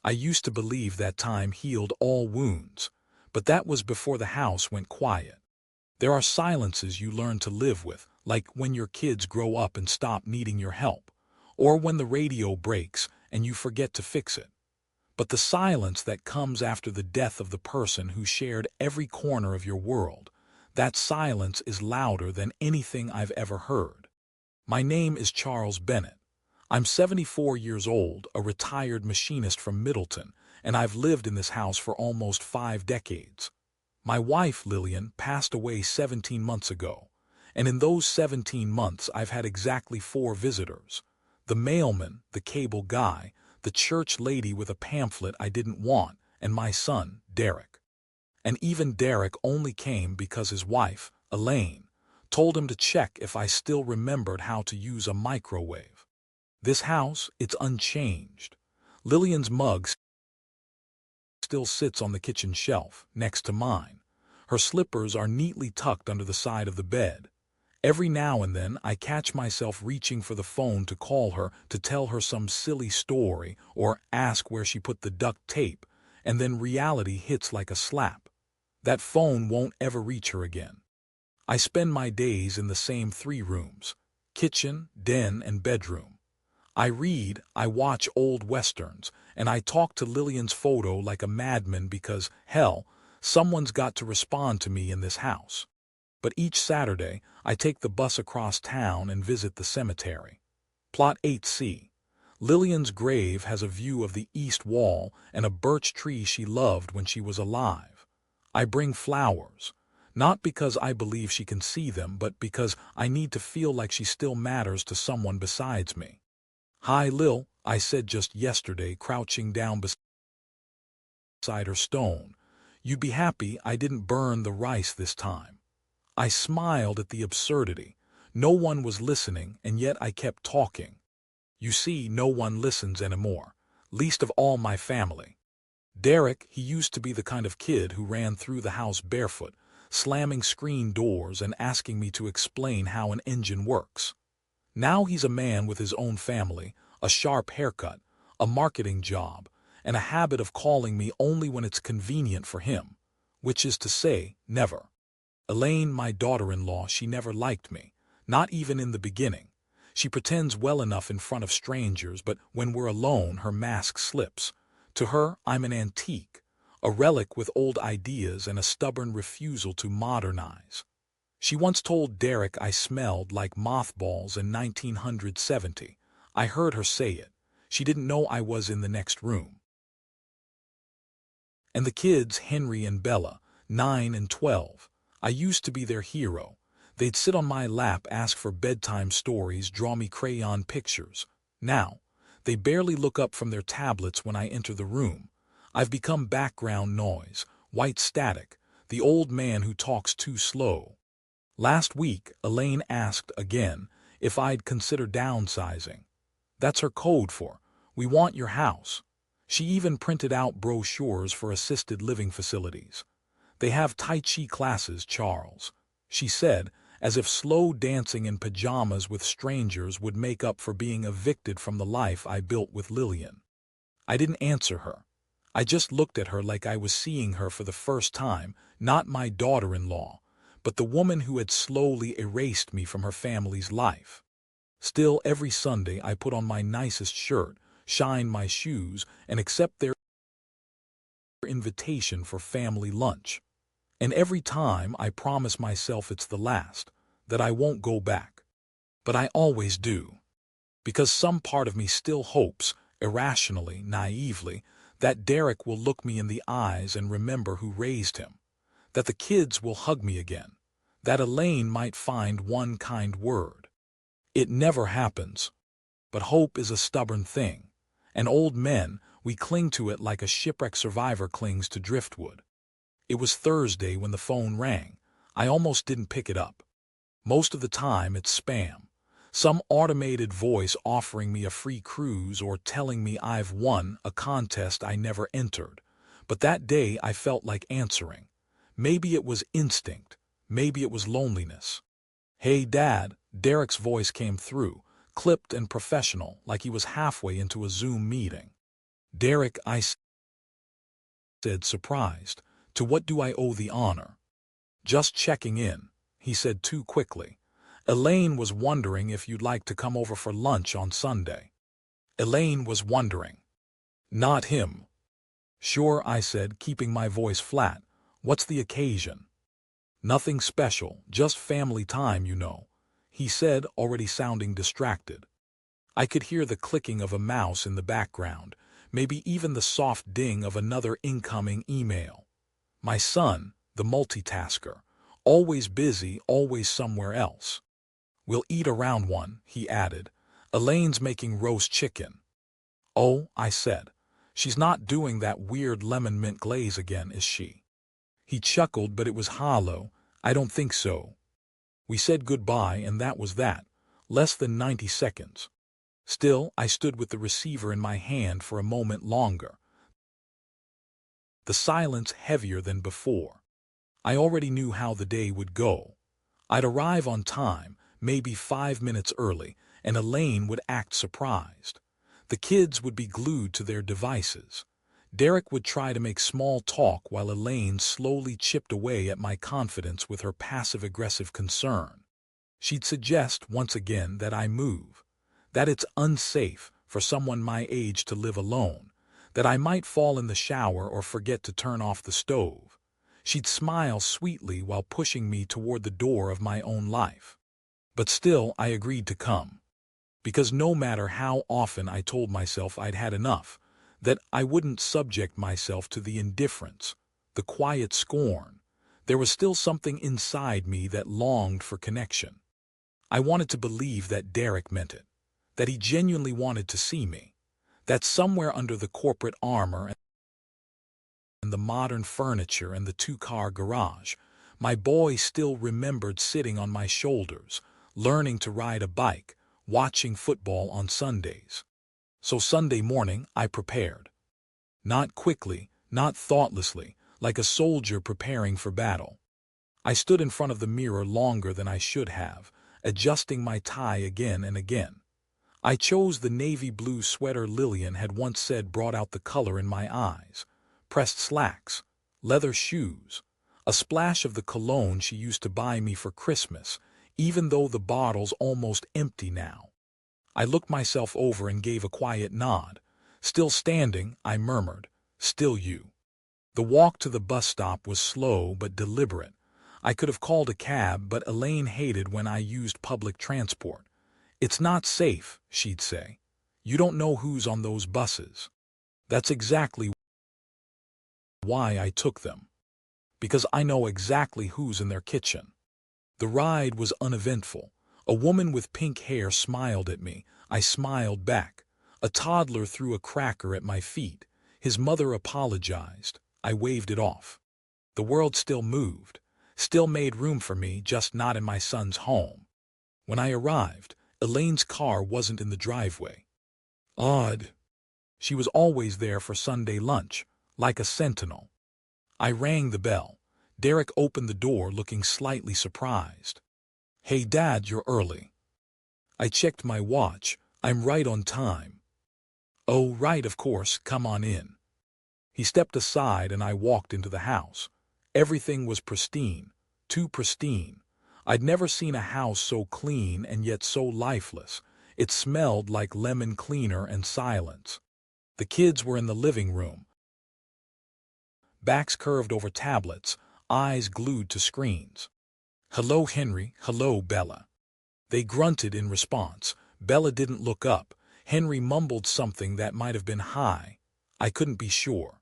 I used to believe that time healed all wounds, but that was before the house went quiet. There are silences you learn to live with, like when your kids grow up and stop needing your help, or when the radio breaks and you forget to fix it. But the silence that comes after the death of the person who shared every corner of your world, that silence is louder than anything I've ever heard. My name is Charles Bennett. I'm 74 years old, a retired machinist from Middleton, and I've lived in this house for almost 5 decades. My wife, Lillian, passed away 17 months ago, and in those 17 months I've had exactly 4 visitors. The mailman, the cable guy, the church lady with a pamphlet I didn't want, and my son, Derek. And even Derek only came because his wife, Elaine, told him to check if I still remembered how to use a microwave. This house, it's unchanged. Lillian's mug still sits on the kitchen shelf, next to mine. Her slippers are neatly tucked under the side of the bed. Every now and then I catch myself reaching for the phone to call her to tell her some silly story or ask where she put the duct tape, and then reality hits like a slap. That phone won't ever reach her again. I spend my days in the same 3 rooms: kitchen, den, and bedroom. I read, I watch old westerns, and I talk to Lillian's photo like a madman because, hell, someone's got to respond to me in this house. But each Saturday, I take the bus across town and visit the cemetery. Plot 8C. Lillian's grave has a view of the east wall and a birch tree she loved when she was alive. I bring flowers, not because I believe she can see them, but because I need to feel like she still matters to someone besides me. "Hi, Lil," I said just yesterday, crouching down beside her stone. "You'd be happy I didn't burn the rice this time." I smiled at the absurdity. No one was listening, and yet I kept talking. You see, no one listens anymore, least of all my family. Derek, he used to be the kind of kid who ran through the house barefoot, slamming screen doors and asking me to explain how an engine works. Now he's a man with his own family, a sharp haircut, a marketing job, and a habit of calling me only when it's convenient for him, which is to say, never. Elaine, my daughter-in-law, she never liked me, not even in the beginning. She pretends well enough in front of strangers, but when we're alone, her mask slips. To her, I'm an antique, a relic with old ideas and a stubborn refusal to modernize. She once told Derek I smelled like mothballs in 1970. I heard her say it. She didn't know I was in the next room. And the kids, Henry and Bella, 9 and 12. I used to be their hero. They'd sit on my lap, ask for bedtime stories, draw me crayon pictures. Now, they barely look up from their tablets when I enter the room. I've become background noise, white static, the old man who talks too slow. Last week, Elaine asked again if I'd consider downsizing. That's her code for, "We want your house." She even printed out brochures for assisted living facilities. "They have Tai Chi classes, Charles," she said, as if slow dancing in pajamas with strangers would make up for being evicted from the life I built with Lillian. I didn't answer her. I just looked at her like I was seeing her for the first time, not my daughter-in-law, but the woman who had slowly erased me from her family's life. Still, every Sunday I put on my nicest shirt, shine my shoes, and accept their invitation for family lunch. And every time I promise myself it's the last, that I won't go back. But I always do. Because some part of me still hopes, irrationally, naively, that Derek will look me in the eyes and remember who raised him. That the kids will hug me again. That Elaine might find one kind word. It never happens. But hope is a stubborn thing. And old men, we cling to it like a shipwreck survivor clings to driftwood. It was Thursday when the phone rang. I almost didn't pick it up. Most of the time it's spam. Some automated voice offering me a free cruise or telling me I've won a contest I never entered. But that day I felt like answering. Maybe it was instinct. Maybe it was loneliness. "Hey, Dad," Derek's voice came through, clipped and professional, like he was halfway into a Zoom meeting. Derek, I said, surprised. To what do I owe the honor? Just checking in, he said too quickly. Elaine was wondering if you'd like to come over for lunch on Sunday. Elaine was wondering. Not him. Sure, I said, keeping my voice flat. What's the occasion? Nothing special, just family time, you know, he said, already sounding distracted. I could hear the clicking of a mouse in the background, maybe even the soft ding of another incoming email. My son, the multitasker, always busy, always somewhere else. We'll eat around one, he added. Elaine's making roast chicken. Oh, I said. She's not doing that weird lemon mint glaze again, is she? He chuckled, but it was hollow. I don't think so. We said goodbye, and that was that. Less than 90 seconds. Still, I stood with the receiver in my hand for a moment longer. The silence heavier than before. I already knew how the day would go. I'd arrive on time, maybe 5 minutes early, and Elaine would act surprised. The kids would be glued to their devices. Derek would try to make small talk while Elaine slowly chipped away at my confidence with her passive-aggressive concern. She'd suggest once again that I move, that it's unsafe for someone my age to live alone, that I might fall in the shower or forget to turn off the stove. She'd smile sweetly while pushing me toward the door of my own life. But still, I agreed to come. Because no matter how often I told myself I'd had enough, that I wouldn't subject myself to the indifference, the quiet scorn, there was still something inside me that longed for connection. I wanted to believe that Derek meant it, that he genuinely wanted to see me, that somewhere under the corporate armor and the modern furniture and the two-car garage, my boy still remembered sitting on my shoulders, learning to ride a bike, watching football on Sundays. So Sunday morning I prepared. Not quickly, not thoughtlessly, like a soldier preparing for battle. I stood in front of the mirror longer than I should have, adjusting my tie again and again. I chose the navy blue sweater Lillian had once said brought out the color in my eyes. Pressed slacks, leather shoes, a splash of the cologne she used to buy me for Christmas, even though the bottle's almost empty now. I looked myself over and gave a quiet nod. Still standing, I murmured, still you. The walk to the bus stop was slow but deliberate. I could have called a cab, but Elaine hated when I used public transport. It's not safe, she'd say. You don't know who's on those buses. That's exactly why I took them. Because I know exactly who's in their kitchen. The ride was uneventful. A woman with pink hair smiled at me. I smiled back. A toddler threw a cracker at my feet. His mother apologized. I waved it off. The world still moved, still made room for me, just not in my son's home. When I arrived, Elaine's car wasn't in the driveway. Odd. She was always there for Sunday lunch, like a sentinel. I rang the bell. Derek opened the door looking slightly surprised. Hey Dad, you're early. I checked my watch. I'm right on time. Oh, right, of course, come on in. He stepped aside and I walked into the house. Everything was pristine, too pristine. I'd never seen a house so clean and yet so lifeless. It smelled like lemon cleaner and silence. The kids were in the living room, backs curved over tablets, eyes glued to screens. Hello, Henry. Hello, Bella. They grunted in response. Bella didn't look up. Henry mumbled something that might have been hi. I couldn't be sure.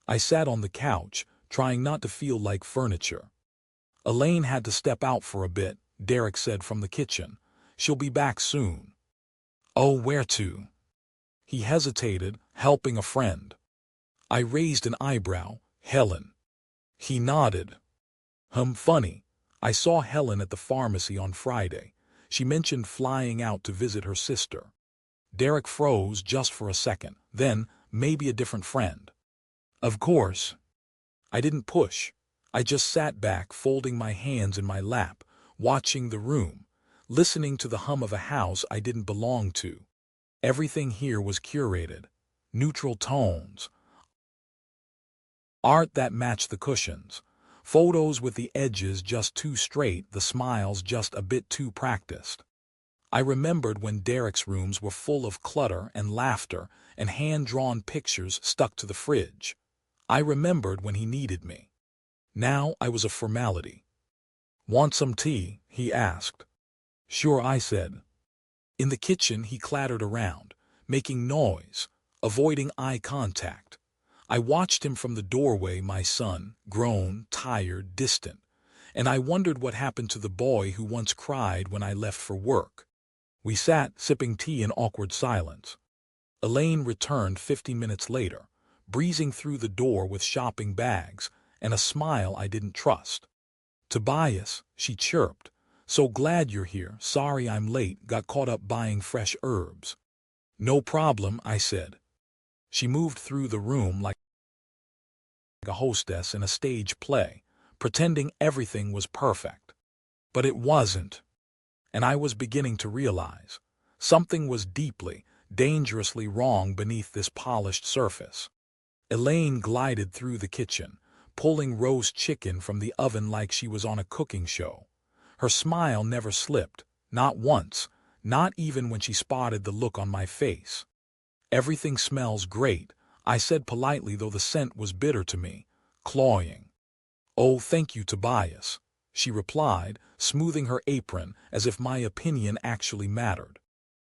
I sat on the couch, trying not to feel like furniture. Elaine had to step out for a bit, Derek said from the kitchen. She'll be back soon. Oh, where to? He hesitated, helping a friend. I raised an eyebrow. Helen. He nodded. Funny. I saw Helen at the pharmacy on Friday. She mentioned flying out to visit her sister. Derek froze just for a second, then maybe a different friend. Of course. I didn't push. I just sat back, folding my hands in my lap, watching the room, listening to the hum of a house I didn't belong to. Everything here was curated. neutral tones, art that matched the cushions, photos with the edges just too straight, the smiles just a bit too practiced. I remembered when Derek's rooms were full of clutter and laughter and hand-drawn pictures stuck to the fridge. I remembered when he needed me. Now I was a formality. "Want some tea?" he asked. "Sure," I said. In the kitchen he clattered around, making noise, avoiding eye contact. I watched him from the doorway, my son, grown, tired, distant, and I wondered what happened to the boy who once cried when I left for work. We sat, sipping tea in awkward silence. Elaine returned 50 minutes later, breezing through the door with shopping bags and a smile I didn't trust. "Tobias," she chirped, "so glad you're here. Sorry I'm late, got caught up buying fresh herbs." "No problem," I said. She moved through the room like a hostess in a stage play, pretending everything was perfect. But it wasn't. And I was beginning to realize something was deeply, dangerously wrong beneath this polished surface. Elaine glided through the kitchen, pulling roast chicken from the oven like she was on a cooking show. Her smile never slipped, not once, not even when she spotted the look on my face. "Everything smells great," I said politely, though the scent was bitter to me, cloying. "Oh, thank you, Tobias," she replied, smoothing her apron as if my opinion actually mattered.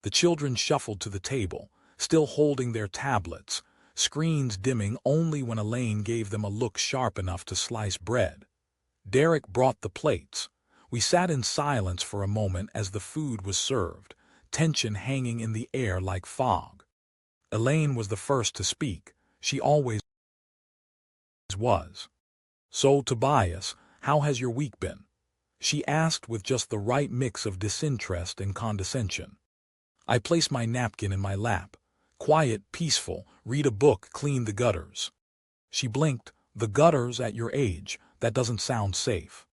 The children shuffled to the table, still holding their tablets, screens dimming only when Elaine gave them a look sharp enough to slice bread. Derek brought the plates. We sat in silence for a moment as the food was served, tension hanging in the air like fog. Elaine was the first to speak. She always was. "So, Tobias, how has your week been?" she asked with just the right mix of disinterest and condescension. I placed my napkin in my lap. "Quiet, peaceful, read a book, clean the gutters." She blinked. "The gutters at your age? That doesn't sound safe."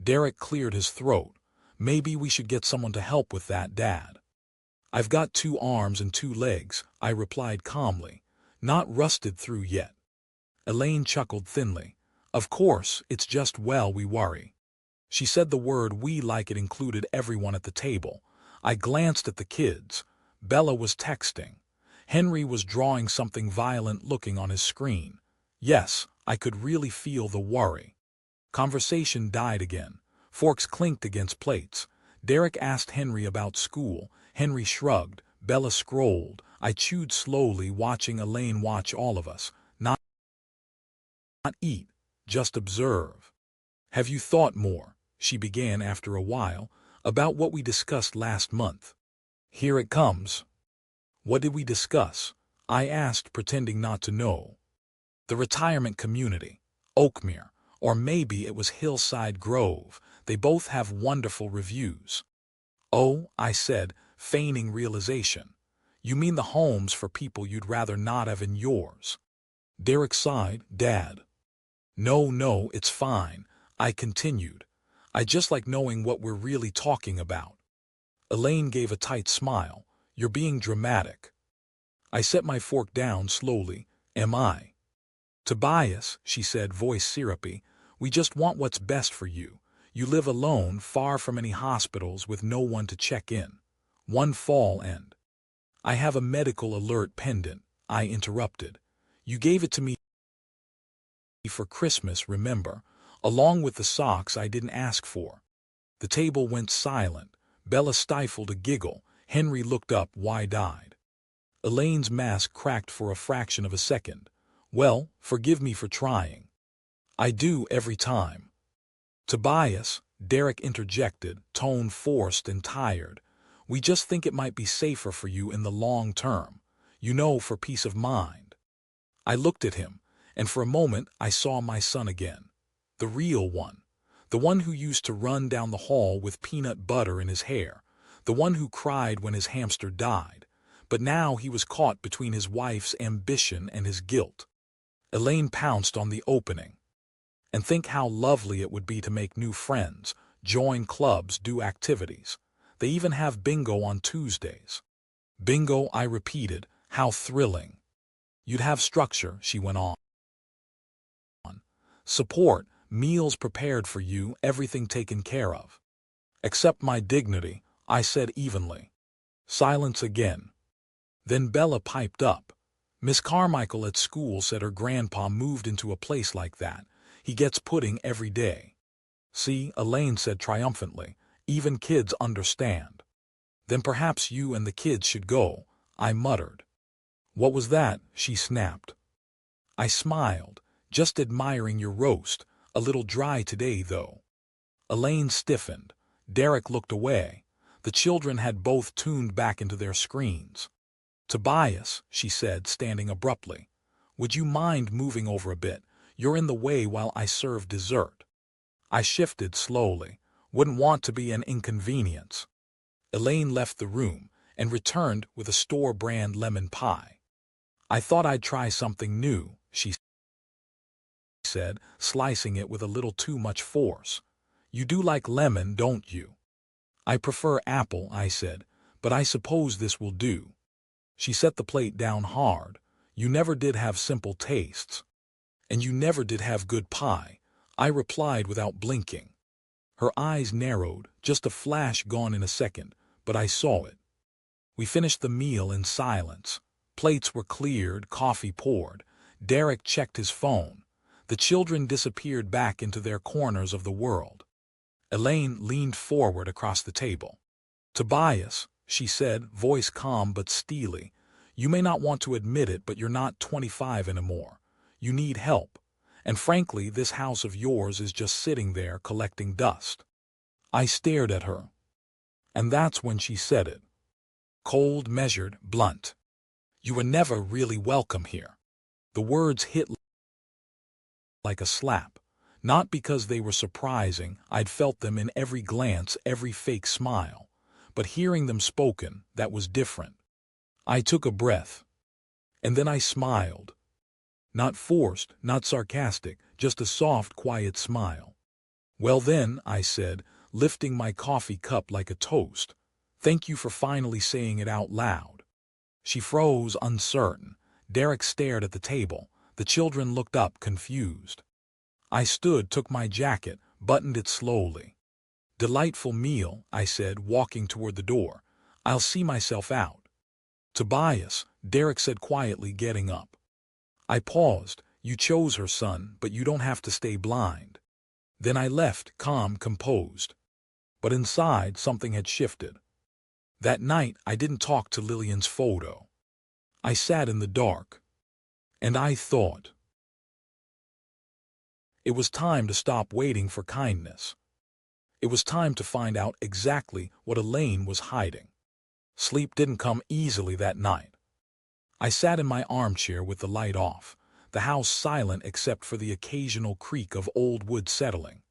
Derek cleared his throat. "Maybe we should get someone to help with that, Dad." "I've got 2 arms and 2 legs," I replied calmly. "Not rusted through yet." Elaine chuckled thinly. "Of course, it's just, well, we worry." She said the word "we" like it included everyone at the table. I glanced at the kids. Bella was texting. Henry was drawing something violent-looking on his screen. Yes, I could really feel the worry. Conversation died again. Forks clinked against plates. Derek asked Henry about school. Henry shrugged. Bella scrolled. I chewed slowly, watching Elaine watch all of us. Not eat, just observe. "Have you thought more," she began after a while, "about what we discussed last month?" "Here it comes." "What did we discuss?" I asked, pretending not to know. "The retirement community. Oakmere. Or maybe it was Hillside Grove. They both have wonderful reviews." "Oh," I said, feigning realization. "You mean the homes for people you'd rather not have in yours." Derek sighed. "Dad." No, it's fine," I continued. "I just like knowing what we're really talking about." Elaine gave a tight smile. "You're being dramatic." I set my fork down slowly. "Am I?" "Tobias," she said, voice syrupy, "we just want what's best for you. You live alone, far from any hospitals, with no one to check in. One fall and—" "I have a medical alert pendant," I interrupted. "You gave it to me for Christmas, remember, along with the socks I didn't ask for." The table went silent. Bella stifled a giggle. Henry looked up, wide-eyed. Elaine's mask cracked for a fraction of a second. "Well, forgive me for trying." "I do every time." "Tobias," Derek interjected, tone forced and tired, "we just think it might be safer for you in the long term. You know, for peace of mind." I looked at him, and for a moment I saw my son again. The real one. The one who used to run down the hall with peanut butter in his hair. The one who cried when his hamster died. But now he was caught between his wife's ambition and his guilt. Elaine pounced on the opening. "And think how lovely it would be to make new friends, join clubs, do activities. They even have bingo on Tuesdays." "Bingo," I repeated. "How thrilling." You'd have structure, she went on. Support, meals prepared for you, everything taken care of. Except my dignity, I said evenly. Silence again. Then Bella piped up. Miss Carmichael at school said her grandpa moved into a place like that. He gets pudding every day. See, Elaine said triumphantly, even kids understand. Then perhaps you and the kids should go, I muttered. What was that? She snapped. I smiled, just admiring your roast, a little dry today though. Elaine stiffened. Derek looked away. The children had both tuned back into their screens. Tobias, she said, standing abruptly, would you mind moving over a bit? You're in the way while I serve dessert. I shifted slowly. Wouldn't want to be an inconvenience. Elaine left the room and returned with a store-brand lemon pie. I thought I'd try something new, she said, slicing it with a little too much force. You do like lemon, don't you? I prefer apple, I said, but I suppose this will do. She set the plate down hard. You never did have simple tastes. And you never did have good pie, I replied without blinking. Her eyes narrowed, just a flash gone in a second, but I saw it. We finished the meal in silence. Plates were cleared, coffee poured. Derek checked his phone. The children disappeared back into their corners of the world. Elaine leaned forward across the table. Tobias, she said, voice calm but steely, you may not want to admit it, but you're not 25 anymore. You need help. And frankly, this house of yours is just sitting there collecting dust. I stared at her. And that's when she said it. Cold, measured, blunt. You were never really welcome here. The words hit like a slap. Not because they were surprising, I'd felt them in every glance, every fake smile. But hearing them spoken, that was different. I took a breath. And then I smiled. Not forced, not sarcastic, just a soft, quiet smile. Well then, I said, lifting my coffee cup like a toast, thank you for finally saying it out loud. She froze, uncertain. Derek stared at the table. The children looked up, confused. I stood, took my jacket, buttoned it slowly. Delightful meal, I said, walking toward the door. I'll see myself out. Tobias, Derek said quietly, getting up. I paused. You chose her, son, but you don't have to stay blind. Then I left, calm, composed. But inside, something had shifted. That night, I didn't talk to Lillian's photo. I sat in the dark. And I thought. It was time to stop waiting for kindness. It was time to find out exactly what Elaine was hiding. Sleep didn't come easily that night. I sat in my armchair with the light off, the house silent except for the occasional creak of old wood settling.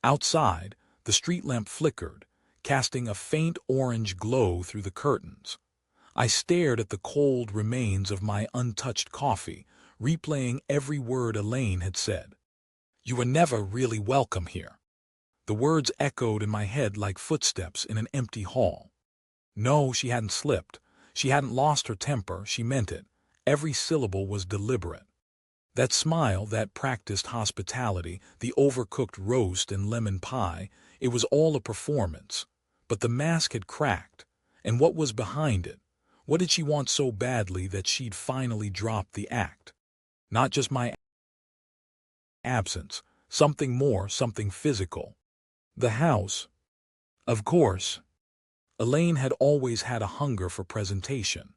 Outside, the street lamp flickered, casting a faint orange glow through the curtains. I stared at the cold remains of my untouched coffee, replaying every word Elaine had said. You were never really welcome here. The words echoed in my head like footsteps in an empty hall. No, she hadn't slipped. She hadn't lost her temper, she meant it. Every syllable was deliberate. That smile, that practiced hospitality, the overcooked roast and lemon pie, it was all a performance. But the mask had cracked. And what was behind it? What did she want so badly that she'd finally dropped the act? Not just my absence, something more, something physical. The house. Of course. Elaine had always had a hunger for presentation.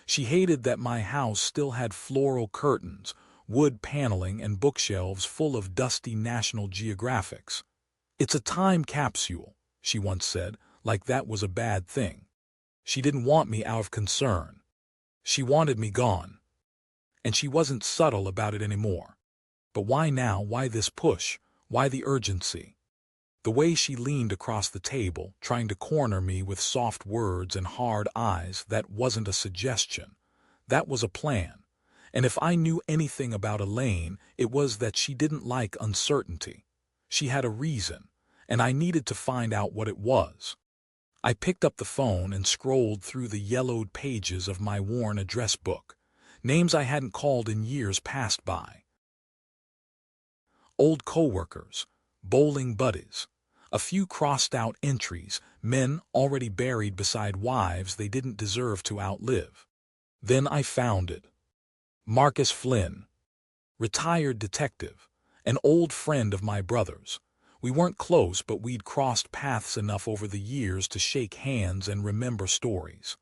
She hated that my house still had floral curtains, wood paneling, and bookshelves full of dusty National Geographics. It's a time capsule, she once said, like that was a bad thing. She didn't want me out of concern. She wanted me gone. And she wasn't subtle about it anymore. But why now? Why this push? Why the urgency? The way she leaned across the table, trying to corner me with soft words and hard eyes, that wasn't a suggestion. That was a plan. And if I knew anything about Elaine, it was that she didn't like uncertainty. She had a reason, and I needed to find out what it was. I picked up the phone and scrolled through the yellowed pages of my worn address book. Names I hadn't called in years passed by. Old coworkers, bowling buddies, a few crossed-out entries, men already buried beside wives they didn't deserve to outlive. Then I found it. Marcus Flynn, retired detective, an old friend of my brother's. We weren't close, but we'd crossed paths enough over the years to shake hands and remember stories.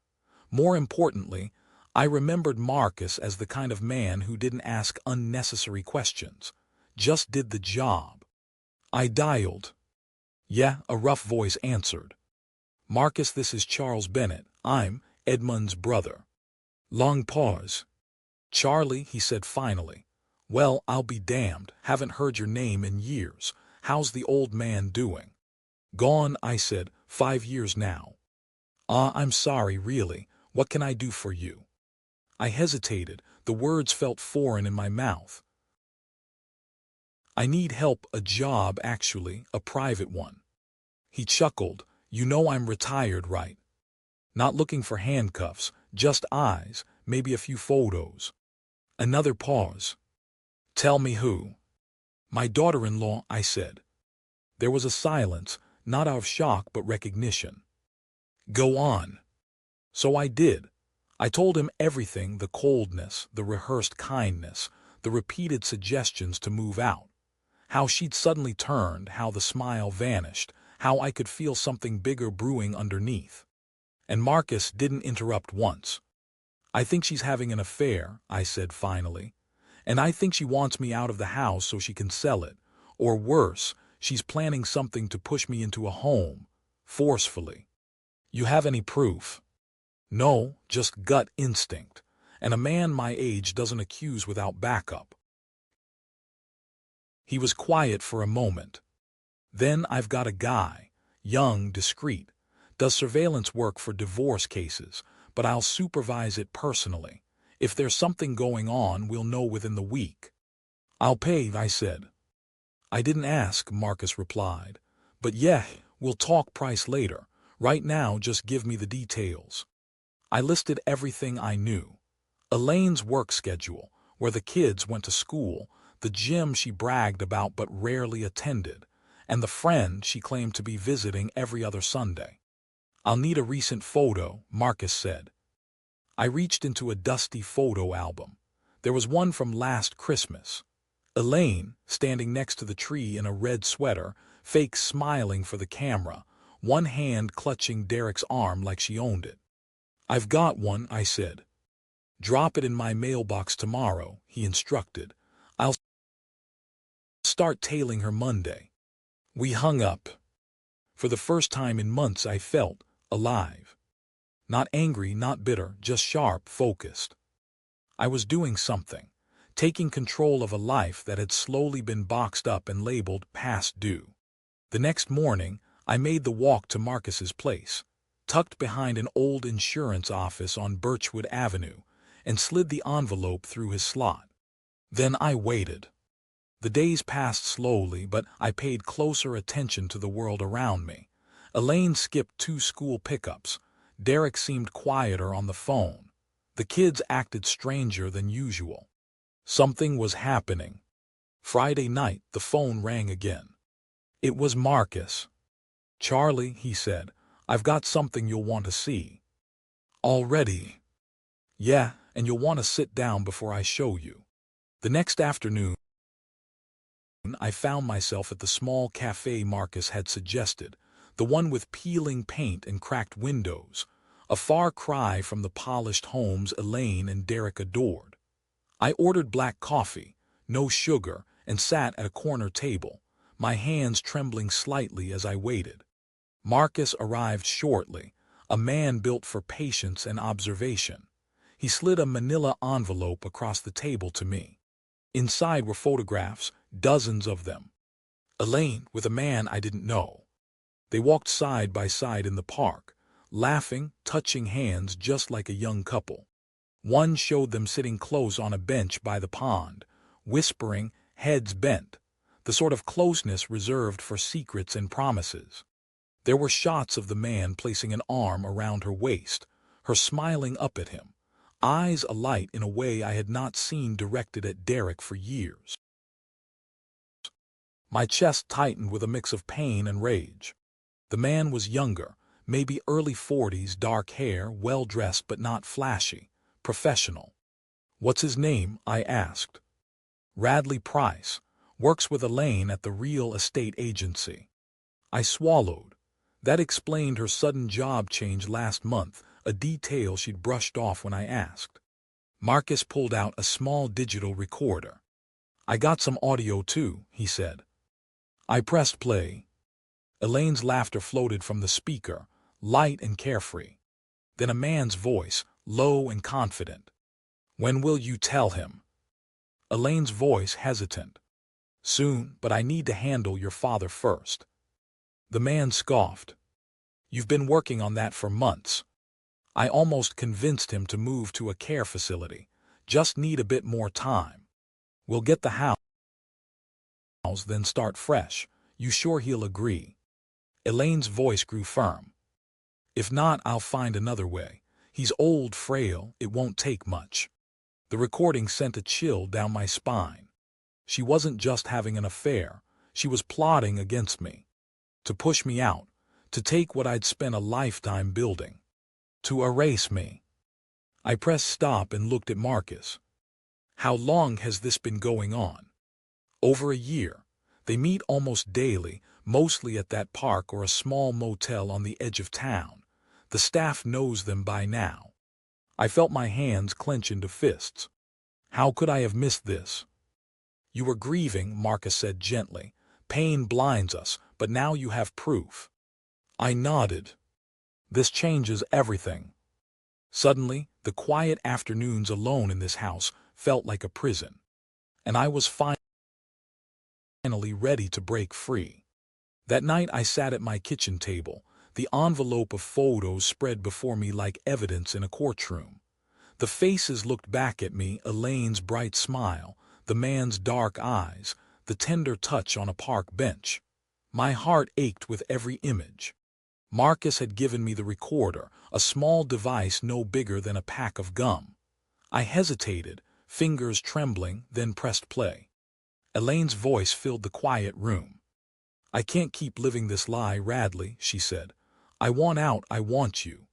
More importantly, I remembered Marcus as the kind of man who didn't ask unnecessary questions, just did the job. I dialed. Yeah, a rough voice answered. Marcus, this is Charles Bennett. I'm Edmund's brother. Long pause. Charlie, he said finally. Well, I'll be damned. Haven't heard your name in years. How's the old man doing? Gone, I said. 5 years now. I'm sorry, really. What can I do for you? I hesitated. The words felt foreign in my mouth. I need help, a job actually, a private one. He chuckled. You know I'm retired, right? Not looking for handcuffs, just eyes, maybe a few photos. Another pause. Tell me who. My daughter-in-law, I said. There was a silence, not out of shock but recognition. Go on. So I did. I told him everything, the coldness, the rehearsed kindness, the repeated suggestions to move out. How she'd suddenly turned, how the smile vanished, how I could feel something bigger brewing underneath. And Marcus didn't interrupt once. I think she's having an affair, I said finally. And I think she wants me out of the house so she can sell it. Or worse, she's planning something to push me into a home, forcefully. You have any proof? No, just gut instinct. And a man my age doesn't accuse without backup. He was quiet for a moment. Then I've got a guy, young, discreet, does surveillance work for divorce cases, but I'll supervise it personally. If there's something going on, we'll know within the week. I'll pay, I said. I didn't ask, Marcus replied. But yeah, we'll talk price later. Right now, just give me the details. I listed everything I knew. Elaine's work schedule, where the kids went to school, the gym she bragged about but rarely attended, and the friend she claimed to be visiting every other Sunday. I'll need a recent photo, Marcus said. I reached into a dusty photo album. There was one from last Christmas. Elaine, standing next to the tree in a red sweater, fake smiling for the camera, one hand clutching Derek's arm like she owned it. I've got one, I said. Drop it in my mailbox tomorrow, he instructed. I'll start tailing her Monday. We hung up. For the first time in months I felt alive. Not angry, not bitter, just sharp, focused. I was doing something, taking control of a life that had slowly been boxed up and labeled past due. The next morning, I made the walk to Marcus's place, tucked behind an old insurance office on Birchwood Avenue, and slid the envelope through his slot. Then I waited. The days passed slowly, but I paid closer attention to the world around me. Elaine skipped 2 school pickups. Derek seemed quieter on the phone. The kids acted stranger than usual. Something was happening. Friday night, the phone rang again. It was Marcus. Charlie, he said, I've got something you'll want to see. Already? Yeah, and you'll want to sit down before I show you. The next afternoon, I found myself at the small cafe Marcus had suggested, the one with peeling paint and cracked windows, a far cry from the polished homes Elaine and Derek adored. I ordered black coffee, no sugar, and sat at a corner table, my hands trembling slightly as I waited. Marcus arrived shortly, a man built for patience and observation. He slid a manila envelope across the table to me. Inside were photographs, dozens of them. Elaine with a man I didn't know. They walked side by side in the park, laughing, touching hands just like a young couple. One showed them sitting close on a bench by the pond, whispering, heads bent, the sort of closeness reserved for secrets and promises. There were shots of the man placing an arm around her waist, her smiling up at him, eyes alight in a way I had not seen directed at Derek for years. My chest tightened with a mix of pain and rage. The man was younger, maybe early 40s, dark hair, well-dressed but not flashy, professional. "What's his name?" I asked. "Radley Price. Works with Elaine at the real estate agency." I swallowed. That explained her sudden job change last month, a detail she'd brushed off when I asked. Marcus pulled out a small digital recorder. "I got some audio too," he said. I pressed play. Elaine's laughter floated from the speaker, light and carefree. Then a man's voice, low and confident. "When will you tell him?" Elaine's voice hesitant. "Soon, but I need to handle your father first." The man scoffed. "You've been working on that for months. I almost convinced him to move to a care facility. Just need a bit more time. We'll get the house, then start fresh. You sure he'll agree?" Elaine's voice grew firm. "If not, I'll find another way. He's old, frail, it won't take much." The recording sent a chill down my spine. She wasn't just having an affair, she was plotting against me. To push me out, to take what I'd spent a lifetime building. To erase me. I pressed stop and looked at Marcus. "How long has this been going on?" "Over a year. They meet almost daily, mostly at that park or a small motel on the edge of town. The staff knows them by now." I felt my hands clench into fists. How could I have missed this? "You were grieving," Marcus said gently. "Pain blinds us, but now you have proof." I nodded. "This changes everything." Suddenly, the quiet afternoons alone in this house felt like a prison. And I was finally ready to break free. That night I sat at my kitchen table, the envelope of photos spread before me like evidence in a courtroom. The faces looked back at me, Elaine's bright smile, the man's dark eyes, the tender touch on a park bench. My heart ached with every image. Marcus had given me the recorder, a small device no bigger than a pack of gum. I hesitated, fingers trembling, then pressed play. Elaine's voice filled the quiet room. "I can't keep living this lie, Radley," she said. "I want out, I want you."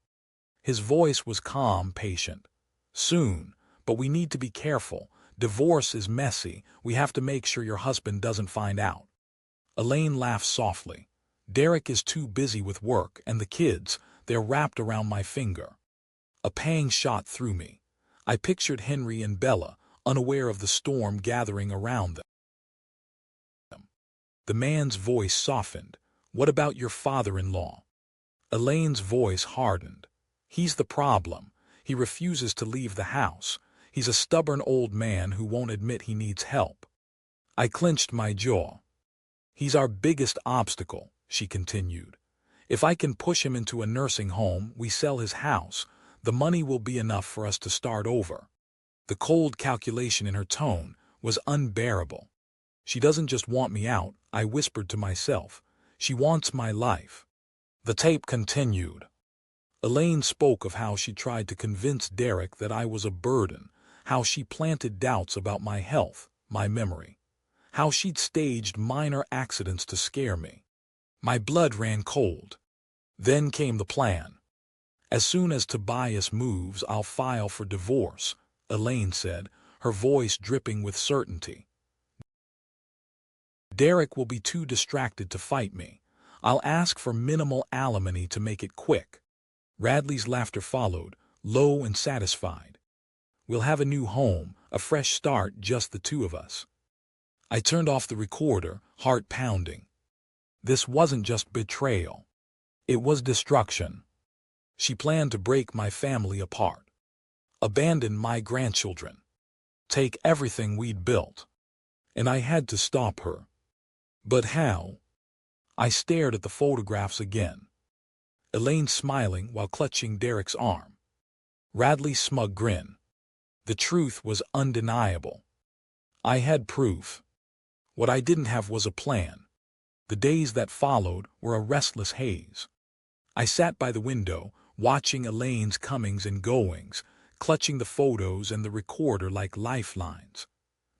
His voice was calm, patient. "Soon, but we need to be careful. Divorce is messy. We have to make sure your husband doesn't find out." Elaine laughed softly. "Derek is too busy with work, and the kids, they're wrapped around my finger." A pang shot through me. I pictured Henry and Bella, unaware of the storm gathering around them. The man's voice softened. "What about your father-in-law?" Elaine's voice hardened. "He's the problem. He refuses to leave the house. He's a stubborn old man who won't admit he needs help." I clenched my jaw. "He's our biggest obstacle," she continued. "If I can push him into a nursing home, we sell his house, the money will be enough for us to start over." The cold calculation in her tone was unbearable. "She doesn't just want me out," I whispered to myself. "She wants my life." The tape continued. Elaine spoke of how she tried to convince Derek that I was a burden, how she planted doubts about my health, my memory, how she'd staged minor accidents to scare me. My blood ran cold. Then came the plan. "As soon as Tobias moves, I'll file for divorce," Elaine said, her voice dripping with certainty. "Derek will be too distracted to fight me. I'll ask for minimal alimony to make it quick." Radley's laughter followed, low and satisfied. "We'll have a new home, a fresh start, just the two of us." I turned off the recorder, heart pounding. This wasn't just betrayal. It was destruction. She planned to break my family apart. Abandon my grandchildren. Take everything we'd built. And I had to stop her. But how? I stared at the photographs again. Elaine smiling while clutching Derek's arm. Radley's smug grin. The truth was undeniable. I had proof. What I didn't have was a plan. The days that followed were a restless haze. I sat by the window, watching Elaine's comings and goings, clutching the photos and the recorder like lifelines.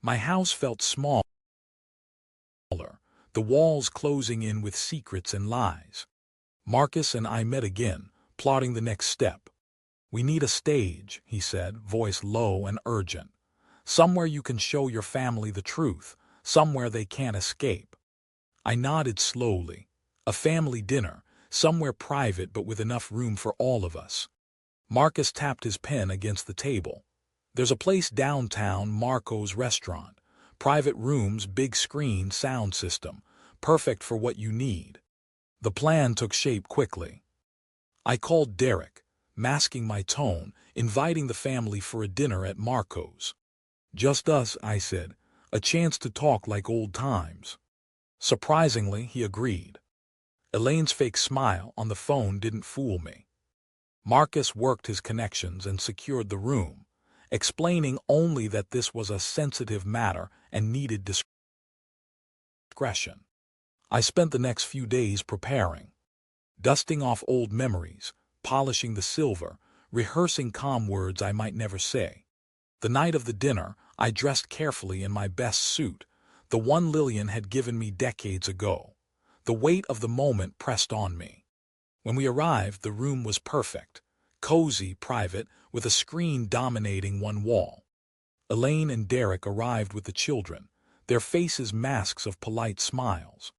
My house felt smaller, the walls closing in with secrets and lies. Marcus and I met again, plotting the next step. "We need a stage," he said, voice low and urgent. "Somewhere you can show your family the truth, somewhere they can't escape." I nodded slowly. A family dinner, somewhere private but with enough room for all of us. Marcus tapped his pen against the table. "There's a place downtown, Marco's Restaurant. Private rooms, big screen, sound system. Perfect for what you need." The plan took shape quickly. I called Derek, masking my tone, inviting the family for a dinner at Marco's. "Just us," I said, "a chance to talk like old times." Surprisingly, he agreed. Elaine's fake smile on the phone didn't fool me. Marcus worked his connections and secured the room, explaining only that this was a sensitive matter and needed discretion. I spent the next few days preparing, dusting off old memories, polishing the silver, rehearsing calm words I might never say. The night of the dinner, I dressed carefully in my best suit, the one Lillian had given me decades ago. The weight of the moment pressed on me. When we arrived, the room was perfect, cozy, private, with a screen dominating one wall. Elaine and Derek arrived with the children, their faces masks of polite smiles.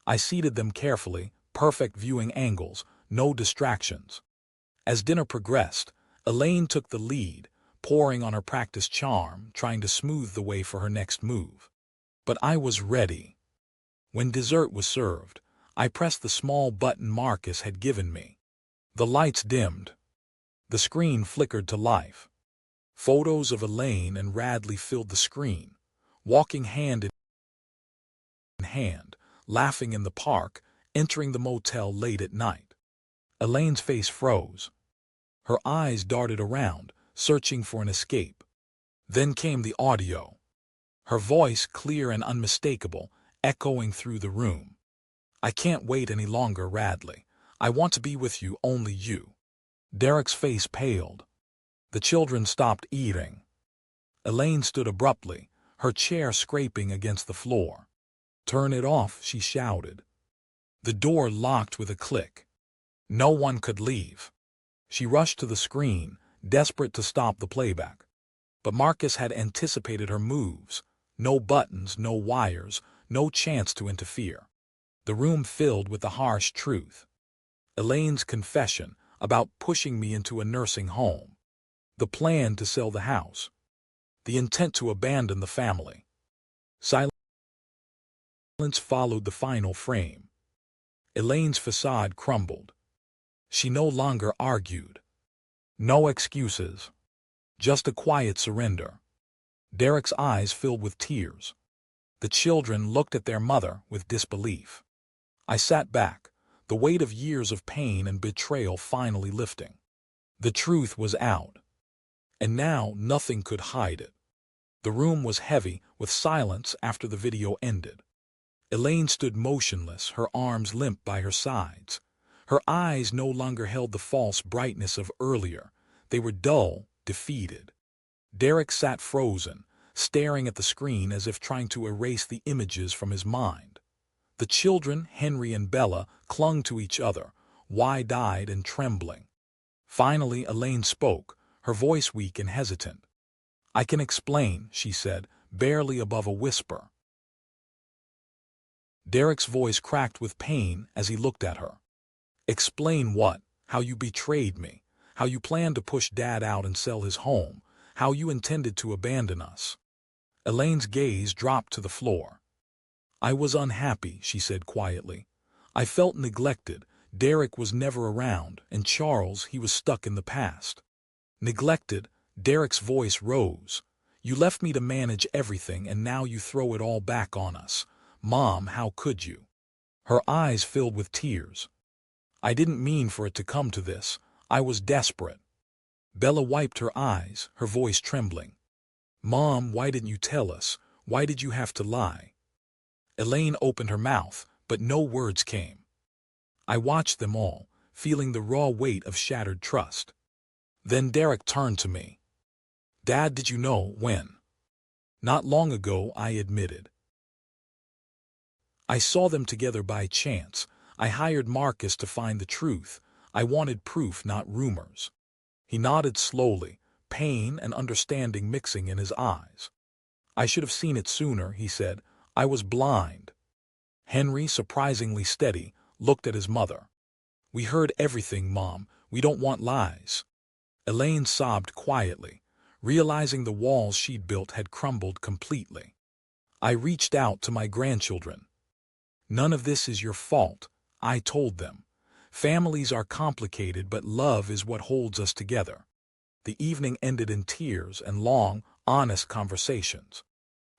I seated them carefully, perfect viewing angles, no distractions. As dinner progressed, Elaine took the lead, pouring on her practiced charm, trying to smooth the way for her next move. But I was ready. When dessert was served, I pressed the small button Marcus had given me. The lights dimmed. The screen flickered to life. Photos of Elaine and Radley filled the screen, walking hand in hand, laughing in the park, entering the motel late at night. Elaine's face froze. Her eyes darted around, searching for an escape. Then came the audio. Her voice, clear and unmistakable, echoing through the room. "I can't wait any longer, Radley. I want to be with you, only you." Derek's face paled. The children stopped eating. Elaine stood abruptly, her chair scraping against the floor. "Turn it off," she shouted. The door locked with a click. No one could leave. She rushed to the screen, desperate to stop the playback. But Marcus had anticipated her moves. No buttons, no wires, no chance to interfere. The room filled with the harsh truth. Elaine's confession about pushing me into a nursing home. The plan to sell the house. The intent to abandon the family. Silence followed the final frame. Elaine's facade crumbled. She no longer argued. No excuses. Just a quiet surrender. Derek's eyes filled with tears. The children looked at their mother with disbelief. I sat back, the weight of years of pain and betrayal finally lifting. The truth was out. And now nothing could hide it. The room was heavy with silence after the video ended. Elaine stood motionless, her arms limp by her sides. Her eyes no longer held the false brightness of earlier. They were dull, defeated. Derek sat frozen, staring at the screen as if trying to erase the images from his mind. The children, Henry and Bella, clung to each other, wide-eyed and trembling. Finally, Elaine spoke, her voice weak and hesitant. "I can explain," she said, barely above a whisper. Derek's voice cracked with pain as he looked at her. "Explain what? How you betrayed me, how you planned to push Dad out and sell his home, how you intended to abandon us." Elaine's gaze dropped to the floor. "I was unhappy," she said quietly. "I felt neglected. Derek was never around, and Charles, he was stuck in the past." "Neglected?" Derek's voice rose. "You left me to manage everything, and now you throw it all back on us. Mom, how could you?" Her eyes filled with tears. "I didn't mean for it to come to this. I was desperate." Bella wiped her eyes, her voice trembling. "Mom, why didn't you tell us? Why did you have to lie?" Elaine opened her mouth, but no words came. I watched them all, feeling the raw weight of shattered trust. Then Derek turned to me. Dad, did you know when? Not long ago, I admitted. I saw them together by chance. I hired Marcus to find the truth. I wanted proof, not rumors. He nodded slowly, pain and understanding mixing in his eyes. I should have seen it sooner, he said. I was blind. Henry, surprisingly steady, looked at his mother. We heard everything, Mom. We don't want lies. Elaine sobbed quietly, realizing the walls she'd built had crumbled completely. I reached out to my grandchildren. None of this is your fault, I told them. Families are complicated, but love is what holds us together. The evening ended in tears and long, honest conversations.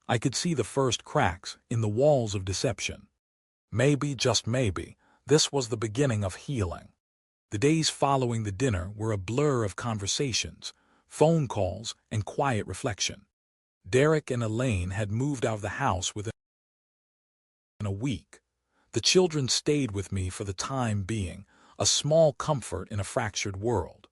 I could see the first cracks in the walls of deception. Maybe, just maybe, this was the beginning of healing. The days following the dinner were a blur of conversations, phone calls, and quiet reflection. Derek and Elaine had moved out of the house within a week. The children stayed with me for the time being, a small comfort in a fractured world.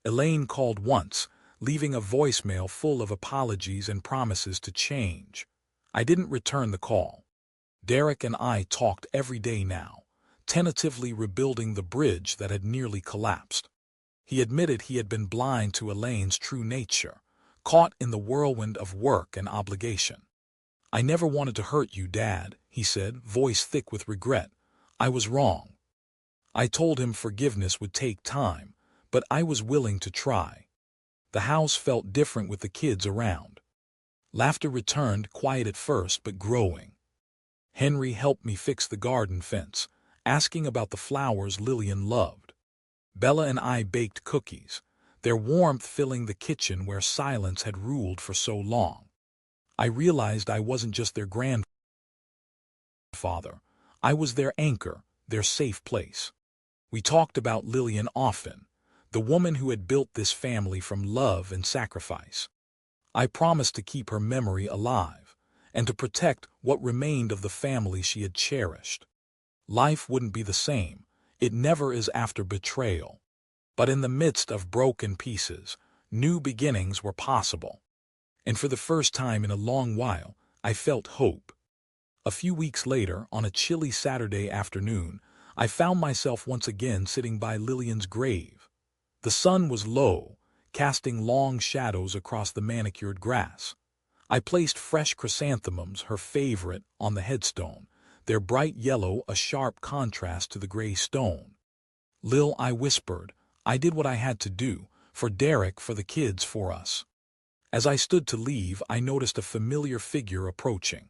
Elaine called once, leaving a voicemail full of apologies and promises to change. I didn't return the call. Derek and I talked every day now, tentatively rebuilding the bridge that had nearly collapsed. He admitted he had been blind to Elaine's true nature, caught in the whirlwind of work and obligation. I never wanted to hurt you, Dad, he said, voice thick with regret. I was wrong. I told him forgiveness would take time, but I was willing to try. The house felt different with the kids around. Laughter returned, quiet at first but growing. Henry helped me fix the garden fence, asking about the flowers Lillian loved. Bella and I baked cookies, their warmth filling the kitchen where silence had ruled for so long. I realized I wasn't just their grandfather. I was their anchor, their safe place. We talked about Lillian often, the woman who had built this family from love and sacrifice. I promised to keep her memory alive, and to protect what remained of the family she had cherished. Life wouldn't be the same. It never is after betrayal. But in the midst of broken pieces, new beginnings were possible. And for the first time in a long while, I felt hope. A few weeks later, on a chilly Saturday afternoon, I found myself once again sitting by Lillian's grave. The sun was low, casting long shadows across the manicured grass. I placed fresh chrysanthemums, her favorite, on the headstone, their bright yellow a sharp contrast to the gray stone. Lil, I whispered, I did what I had to do, for Derek, for the kids, for us. As I stood to leave, I noticed a familiar figure approaching.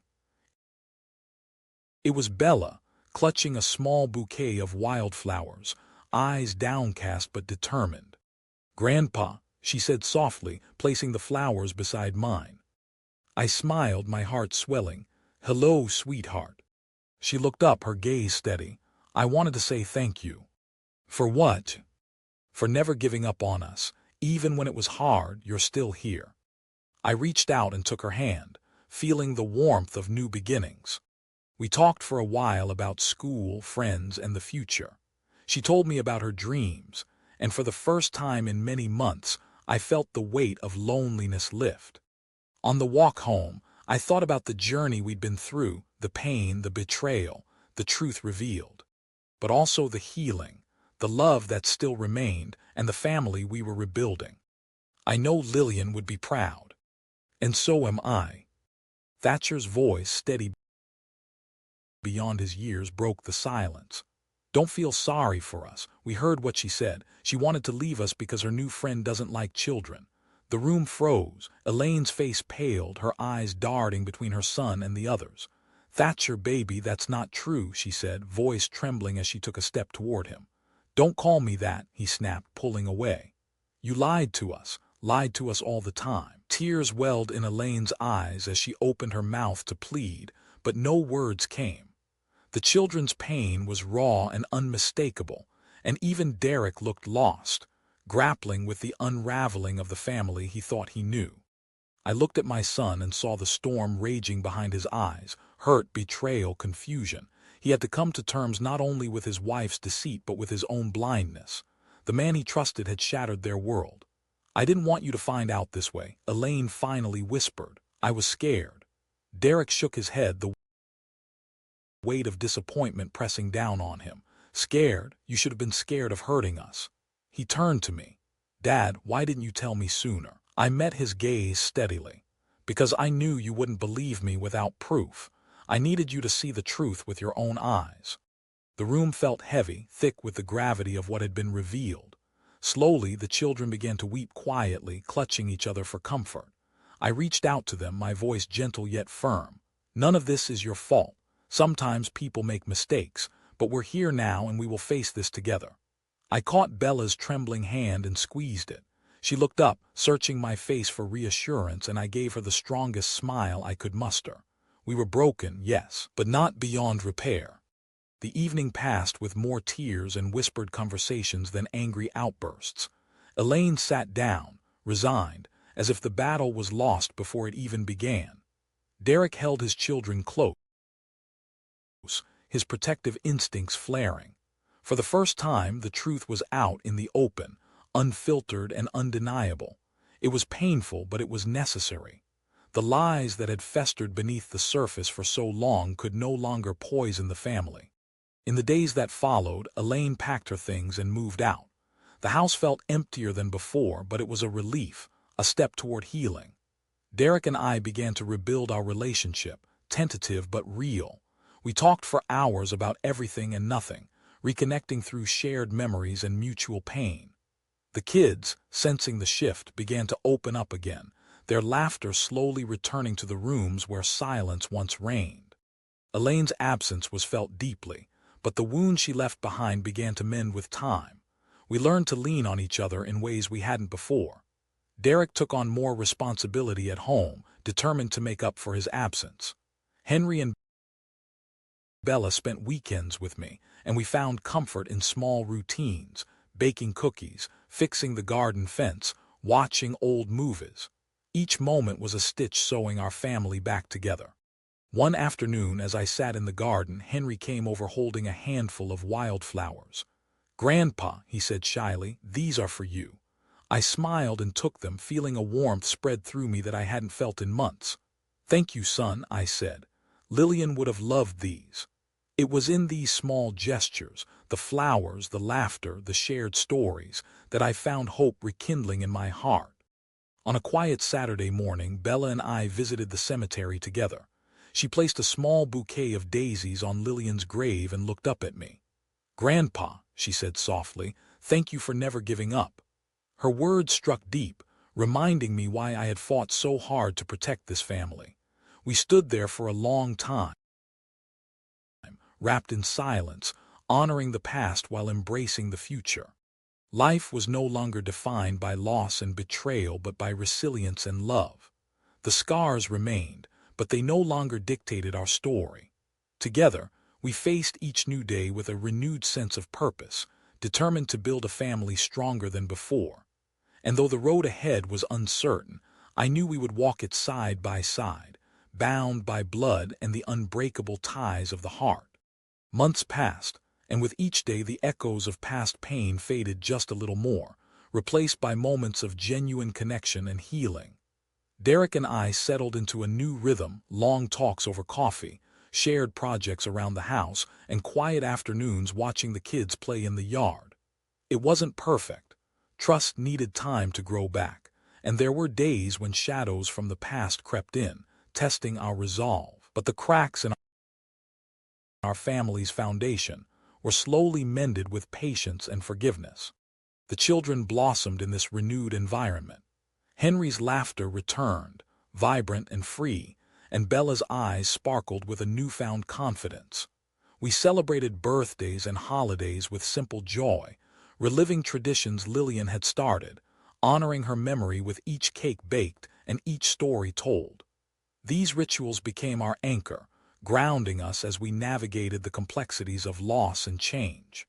It was Bella, clutching a small bouquet of wildflowers, eyes downcast but determined. Grandpa, she said softly, placing the flowers beside mine. I smiled, my heart swelling. Hello, sweetheart. She looked up, her gaze steady. I wanted to say thank you. For what? For never giving up on us. Even when it was hard, you're still here. I reached out and took her hand, feeling the warmth of new beginnings. We talked for a while about school, friends, and the future. She told me about her dreams, and for the first time in many months, I felt the weight of loneliness lift. On the walk home, I thought about the journey we'd been through, the pain, the betrayal, the truth revealed. But also the healing, the love that still remained, and the family we were rebuilding. I know Lillian would be proud. And so am I. Thatcher's voice, steady beyond his years, broke the silence. Don't feel sorry for us. We heard what she said. She wanted to leave us because her new friend doesn't like children. The room froze. Elaine's face paled, her eyes darting between her son and the others. Thatcher, baby, that's not true, she said, voice trembling as she took a step toward him. Don't call me that, he snapped, pulling away. You lied to us all the time. Tears welled in Elaine's eyes as she opened her mouth to plead, but no words came. The children's pain was raw and unmistakable, and even Derek looked lost, grappling with the unraveling of the family he thought he knew. I looked at my son and saw the storm raging behind his eyes, hurt, betrayal, confusion. He had to come to terms not only with his wife's deceit but with his own blindness. The man he trusted had shattered their world. I didn't want you to find out this way, Elaine finally whispered. I was scared. Derek shook his head, the weight of disappointment pressing down on him. Scared? You should have been scared of hurting us. He turned to me. Dad, why didn't you tell me sooner? I met his gaze steadily. Because I knew you wouldn't believe me without proof. I needed you to see the truth with your own eyes. The room felt heavy, thick with the gravity of what had been revealed. Slowly, the children began to weep quietly, clutching each other for comfort. I reached out to them, my voice gentle yet firm. None of this is your fault. Sometimes people make mistakes, but we're here now and we will face this together. I caught Bella's trembling hand and squeezed it. She looked up, searching my face for reassurance, and I gave her the strongest smile I could muster. We were broken, yes, but not beyond repair. The evening passed with more tears and whispered conversations than angry outbursts. Elaine sat down, resigned, as if the battle was lost before it even began. Derek held his children close, his protective instincts flaring. For the first time, the truth was out in the open, unfiltered and undeniable. It was painful, but it was necessary. The lies that had festered beneath the surface for so long could no longer poison the family. In the days that followed, Elaine packed her things and moved out. The house felt emptier than before, but it was a relief, a step toward healing. Derek and I began to rebuild our relationship, tentative but real. We talked for hours about everything and nothing, reconnecting through shared memories and mutual pain. The kids, sensing the shift, began to open up again, their laughter slowly returning to the rooms where silence once reigned. Elaine's absence was felt deeply, but the wound she left behind began to mend with time. We learned to lean on each other in ways we hadn't before. Derek took on more responsibility at home, determined to make up for his absence. Henry and Bella spent weekends with me, and we found comfort in small routines, baking cookies, fixing the garden fence, watching old movies. Each moment was a stitch sewing our family back together. One afternoon, as I sat in the garden, Henry came over holding a handful of wildflowers. "Grandpa," he said shyly, "these are for you." I smiled and took them, feeling a warmth spread through me that I hadn't felt in months. "Thank you, son," I said. "Lillian would have loved these." It was in these small gestures, the flowers, the laughter, the shared stories, that I found hope rekindling in my heart. On a quiet Saturday morning, Bella and I visited the cemetery together. She placed a small bouquet of daisies on Lillian's grave and looked up at me. "Grandpa," she said softly, "thank you for never giving up." Her words struck deep, reminding me why I had fought so hard to protect this family. We stood there for a long time, wrapped in silence, honoring the past while embracing the future. Life was no longer defined by loss and betrayal, but by resilience and love. The scars remained, but they no longer dictated our story. Together, we faced each new day with a renewed sense of purpose, determined to build a family stronger than before. And though the road ahead was uncertain, I knew we would walk it side by side, bound by blood and the unbreakable ties of the heart. Months passed, and with each day the echoes of past pain faded just a little more, replaced by moments of genuine connection and healing. Derek and I settled into a new rhythm, long talks over coffee, shared projects around the house, and quiet afternoons watching the kids play in the yard. It wasn't perfect. Trust needed time to grow back, and there were days when shadows from the past crept in, testing our resolve. But the cracks in our family's foundation were slowly mended with patience and forgiveness. The children blossomed in this renewed environment. Henry's laughter returned, vibrant and free, and Bella's eyes sparkled with a newfound confidence. We celebrated birthdays and holidays with simple joy, reliving traditions Lillian had started, honoring her memory with each cake baked and each story told. These rituals became our anchor, grounding us as we navigated the complexities of loss and change.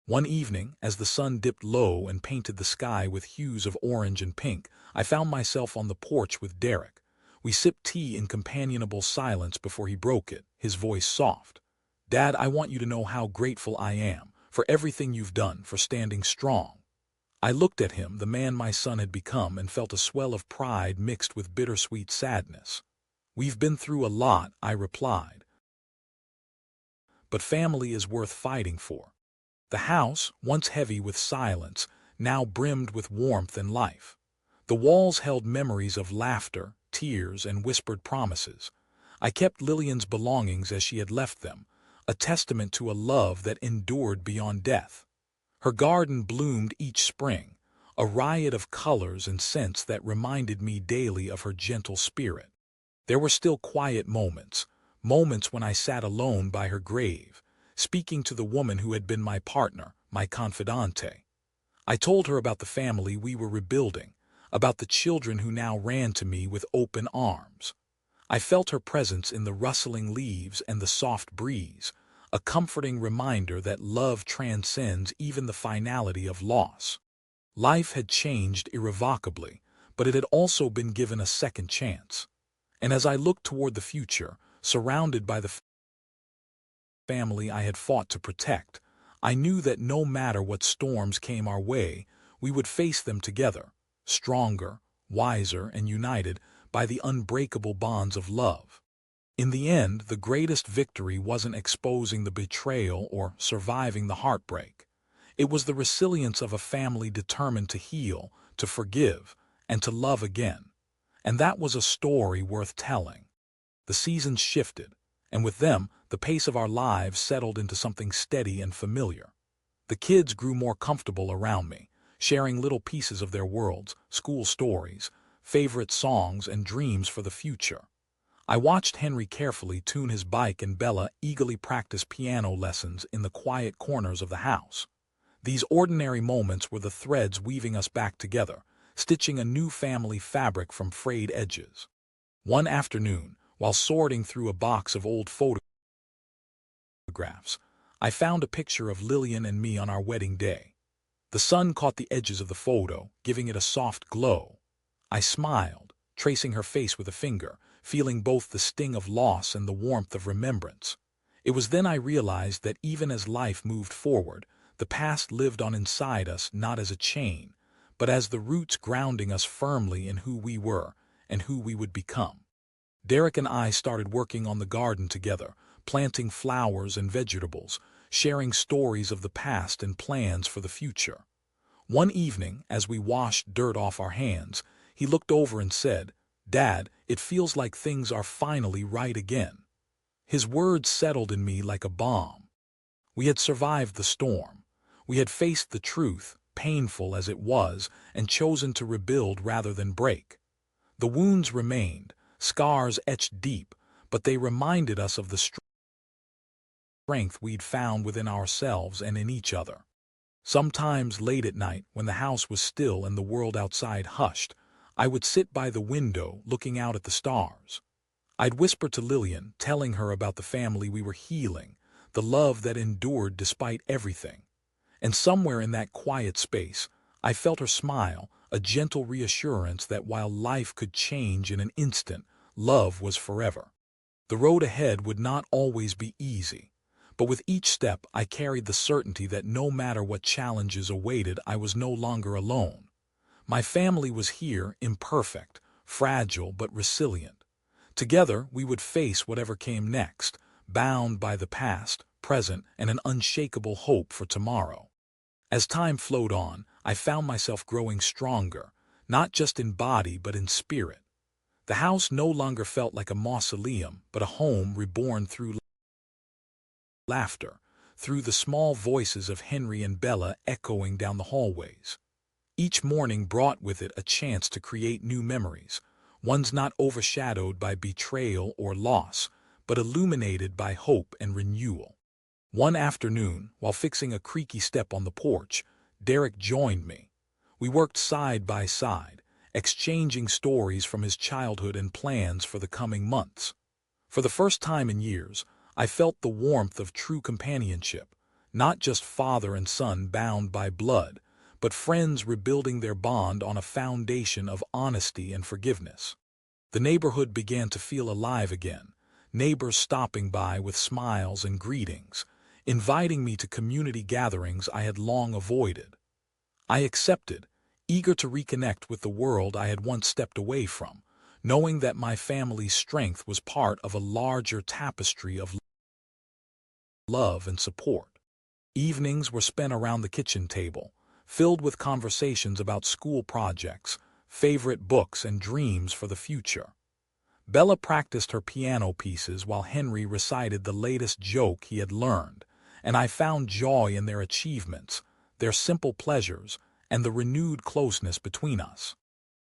One evening, as the sun dipped low and painted the sky with hues of orange and pink, I found myself on the porch with Derek. We sipped tea in companionable silence before he broke it, his voice soft. "Dad, I want you to know how grateful I am for everything you've done, for standing strong." I looked at him, the man my son had become, and felt a swell of pride mixed with bittersweet sadness. "We've been through a lot," I replied, "but family is worth fighting for." The house, once heavy with silence, now brimmed with warmth and life. The walls held memories of laughter, tears, and whispered promises. I kept Lillian's belongings as she had left them, a testament to a love that endured beyond death. Her garden bloomed each spring, a riot of colors and scents that reminded me daily of her gentle spirit. There were still quiet moments, moments when I sat alone by her grave, speaking to the woman who had been my partner, my confidante. I told her about the family we were rebuilding, about the children who now ran to me with open arms. I felt her presence in the rustling leaves and the soft breeze, a comforting reminder that love transcends even the finality of loss. Life had changed irrevocably, but it had also been given a second chance. And as I looked toward the future, surrounded by the family I had fought to protect, I knew that no matter what storms came our way, we would face them together, stronger, wiser, and united by the unbreakable bonds of love. In the end, the greatest victory wasn't exposing the betrayal or surviving the heartbreak. It was the resilience of a family determined to heal, to forgive, and to love again. And that was a story worth telling. The seasons shifted, and with them, the pace of our lives settled into something steady and familiar. The kids grew more comfortable around me, sharing little pieces of their worlds, school stories, favorite songs, and dreams for the future. I watched Henry carefully tune his bike and Bella eagerly practice piano lessons in the quiet corners of the house. These ordinary moments were the threads weaving us back together, stitching a new family fabric from frayed edges. One afternoon, while sorting through a box of old photographs, I found a picture of Lillian and me on our wedding day. The sun caught the edges of the photo, giving it a soft glow. I smiled, tracing her face with a finger, feeling both the sting of loss and the warmth of remembrance. It was then I realized that even as life moved forward, the past lived on inside us not as a chain, but as the roots grounding us firmly in who we were and who we would become. Derek and I started working on the garden together, planting flowers and vegetables, sharing stories of the past and plans for the future. One evening, as we washed dirt off our hands, he looked over and said, "Dad, it feels like things are finally right again." His words settled in me like a bomb. We had survived the storm. We had faced the truth, painful as it was, and chosen to rebuild rather than break. The wounds remained, scars etched deep, but they reminded us of the strength we'd found within ourselves and in each other. Sometimes late at night, when the house was still and the world outside hushed, I would sit by the window looking out at the stars. I'd whisper to Lillian, telling her about the family we were healing, the love that endured despite everything. And somewhere in that quiet space, I felt her smile, a gentle reassurance that while life could change in an instant, love was forever. The road ahead would not always be easy, but with each step I carried the certainty that no matter what challenges awaited, I was no longer alone. My family was here, imperfect, fragile but resilient. Together we would face whatever came next, bound by the past, present, and an unshakable hope for tomorrow. As time flowed on, I found myself growing stronger, not just in body but in spirit. The house no longer felt like a mausoleum, but a home reborn through laughter, through the small voices of Henry and Bella echoing down the hallways. Each morning brought with it a chance to create new memories, ones not overshadowed by betrayal or loss, but illuminated by hope and renewal. One afternoon, while fixing a creaky step on the porch, Derek joined me. We worked side by side, exchanging stories from his childhood and plans for the coming months. For the first time in years, I felt the warmth of true companionship, not just father and son bound by blood, but friends rebuilding their bond on a foundation of honesty and forgiveness. The neighborhood began to feel alive again, neighbors stopping by with smiles and greetings, inviting me to community gatherings I had long avoided. I accepted, eager to reconnect with the world I had once stepped away from, knowing that my family's strength was part of a larger tapestry of love and support. Evenings were spent around the kitchen table, filled with conversations about school projects, favorite books, and dreams for the future. Bella practiced her piano pieces while Henry recited the latest joke he had learned, and I found joy in their achievements, their simple pleasures, and the renewed closeness between us.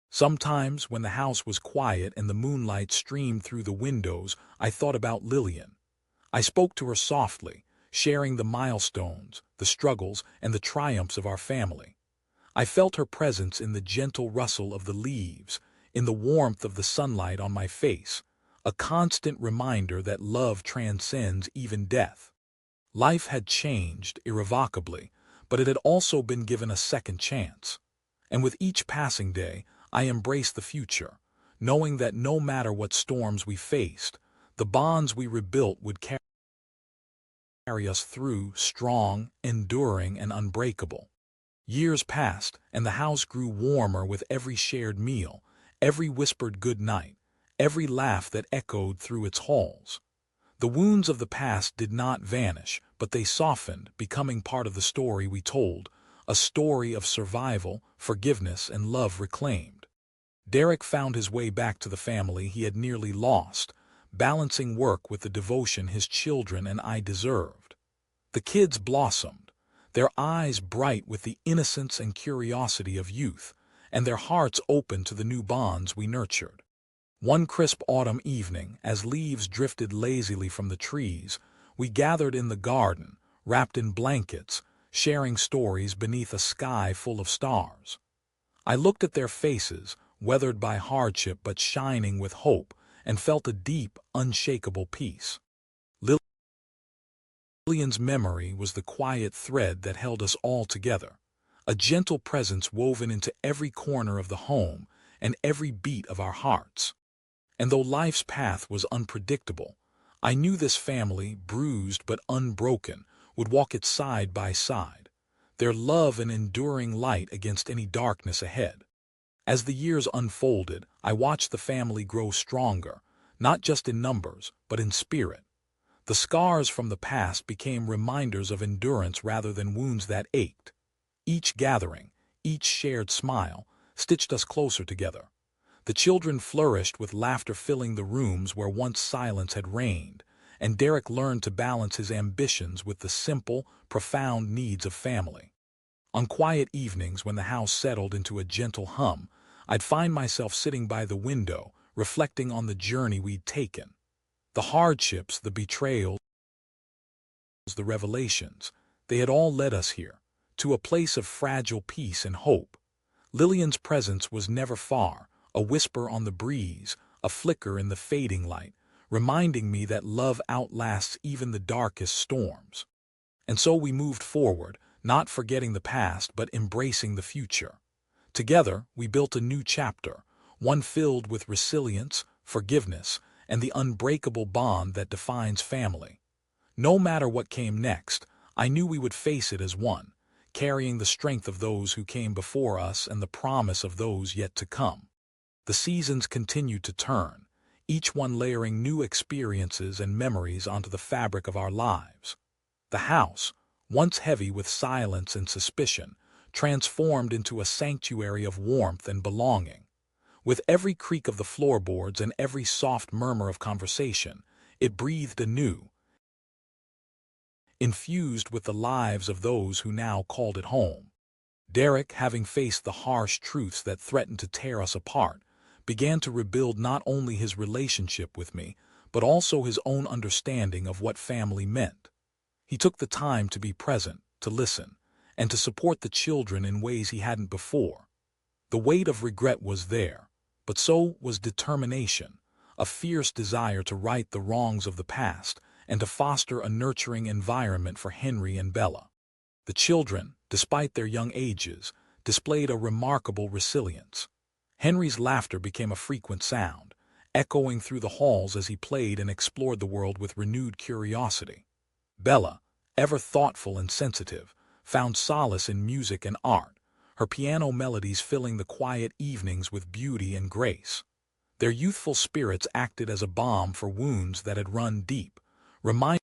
Sometimes, when the house was quiet and the moonlight streamed through the windows, I thought about Lillian. I spoke to her softly, sharing the milestones, the struggles, and the triumphs of our family. I felt her presence in the gentle rustle of the leaves, in the warmth of the sunlight on my face, a constant reminder that love transcends even death. Life had changed irrevocably, but it had also been given a second chance. And with each passing day, I embraced the future, knowing that no matter what storms we faced, the bonds we rebuilt would carry us through, strong, enduring, and unbreakable. Years passed, and the house grew warmer with every shared meal, every whispered good night, every laugh that echoed through its halls. The wounds of the past did not vanish, but they softened, becoming part of the story we told, a story of survival, forgiveness, and love reclaimed. Derek found his way back to the family he had nearly lost, balancing work with the devotion his children and I deserved. The kids blossomed, their eyes bright with the innocence and curiosity of youth, and their hearts open to the new bonds we nurtured. One crisp autumn evening, as leaves drifted lazily from the trees, we gathered in the garden, wrapped in blankets, sharing stories beneath a sky full of stars. I looked at their faces, weathered by hardship but shining with hope, and felt a deep, unshakable peace. Lillian's memory was the quiet thread that held us all together, a gentle presence woven into every corner of the home and every beat of our hearts. And though life's path was unpredictable, I knew this family, bruised but unbroken, would walk it side by side, their love an enduring light against any darkness ahead. As the years unfolded, I watched the family grow stronger, not just in numbers, but in spirit. The scars from the past became reminders of endurance rather than wounds that ached. Each gathering, each shared smile, stitched us closer together. The children flourished with laughter filling the rooms where once silence had reigned, and Derek learned to balance his ambitions with the simple, profound needs of family. On quiet evenings when the house settled into a gentle hum, I'd find myself sitting by the window, reflecting on the journey we'd taken. The hardships, the betrayals, the revelations, they had all led us here, to a place of fragile peace and hope. Lillian's presence was never far, a whisper on the breeze, a flicker in the fading light, reminding me that love outlasts even the darkest storms. And so we moved forward, not forgetting the past but embracing the future. Together, we built a new chapter, one filled with resilience, forgiveness, and the unbreakable bond that defines family. No matter what came next, I knew we would face it as one, carrying the strength of those who came before us and the promise of those yet to come. The seasons continued to turn, each one layering new experiences and memories onto the fabric of our lives. The house, once heavy with silence and suspicion, transformed into a sanctuary of warmth and belonging. With every creak of the floorboards and every soft murmur of conversation, it breathed anew, infused with the lives of those who now called it home. Derek, having faced the harsh truths that threatened to tear us apart, began to rebuild not only his relationship with me, but also his own understanding of what family meant. He took the time to be present, to listen, and to support the children in ways he hadn't before. The weight of regret was there, but so was determination, a fierce desire to right the wrongs of the past and to foster a nurturing environment for Henry and Bella. The children, despite their young ages, displayed a remarkable resilience. Henry's laughter became a frequent sound, echoing through the halls as he played and explored the world with renewed curiosity. Bella, ever thoughtful and sensitive, found solace in music and art, her piano melodies filling the quiet evenings with beauty and grace. Their youthful spirits acted as a balm for wounds that had run deep, reminding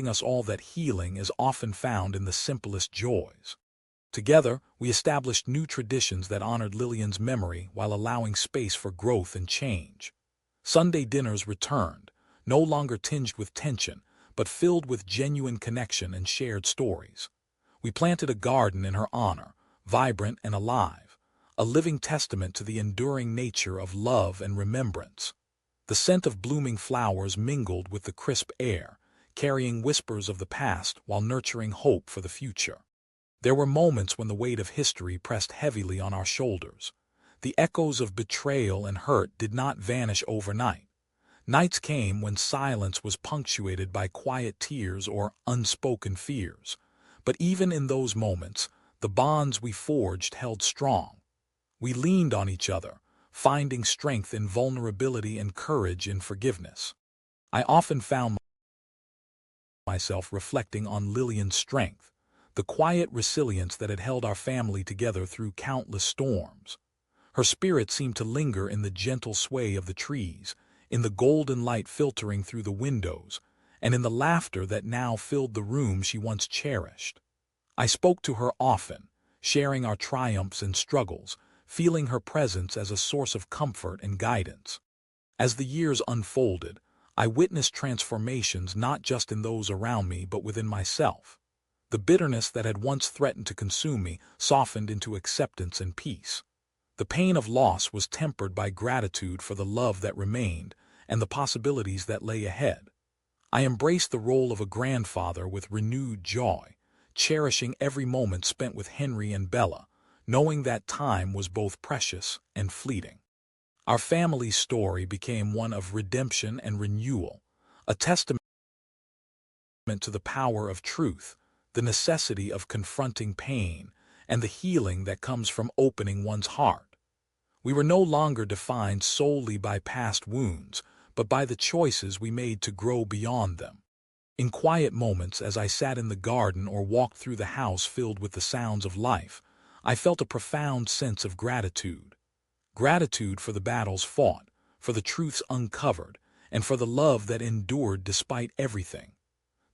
us all that healing is often found in the simplest joys. Together, we established new traditions that honored Lillian's memory while allowing space for growth and change. Sunday dinners returned, no longer tinged with tension, but filled with genuine connection and shared stories. We planted a garden in her honor, vibrant and alive, a living testament to the enduring nature of love and remembrance. The scent of blooming flowers mingled with the crisp air, carrying whispers of the past while nurturing hope for the future. There were moments when the weight of history pressed heavily on our shoulders. The echoes of betrayal and hurt did not vanish overnight. Nights came when silence was punctuated by quiet tears or unspoken fears. But even in those moments, the bonds we forged held strong. We leaned on each other, finding strength in vulnerability and courage in forgiveness. I often found myself reflecting on Lillian's strength, the quiet resilience that had held our family together through countless storms. Her spirit seemed to linger in the gentle sway of the trees, in the golden light filtering through the windows, and in the laughter that now filled the room she once cherished. I spoke to her often, sharing our triumphs and struggles, feeling her presence as a source of comfort and guidance. As the years unfolded, I witnessed transformations not just in those around me but within myself. The bitterness that had once threatened to consume me softened into acceptance and peace. The pain of loss was tempered by gratitude for the love that remained and the possibilities that lay ahead. I embraced the role of a grandfather with renewed joy, cherishing every moment spent with Henry and Bella, knowing that time was both precious and fleeting. Our family's story became one of redemption and renewal, a testament to the power of truth, the necessity of confronting pain, and the healing that comes from opening one's heart. We were no longer defined solely by past wounds, but by the choices we made to grow beyond them. In quiet moments, as I sat in the garden or walked through the house filled with the sounds of life, I felt a profound sense of gratitude. Gratitude for the battles fought, for the truths uncovered, and for the love that endured despite everything.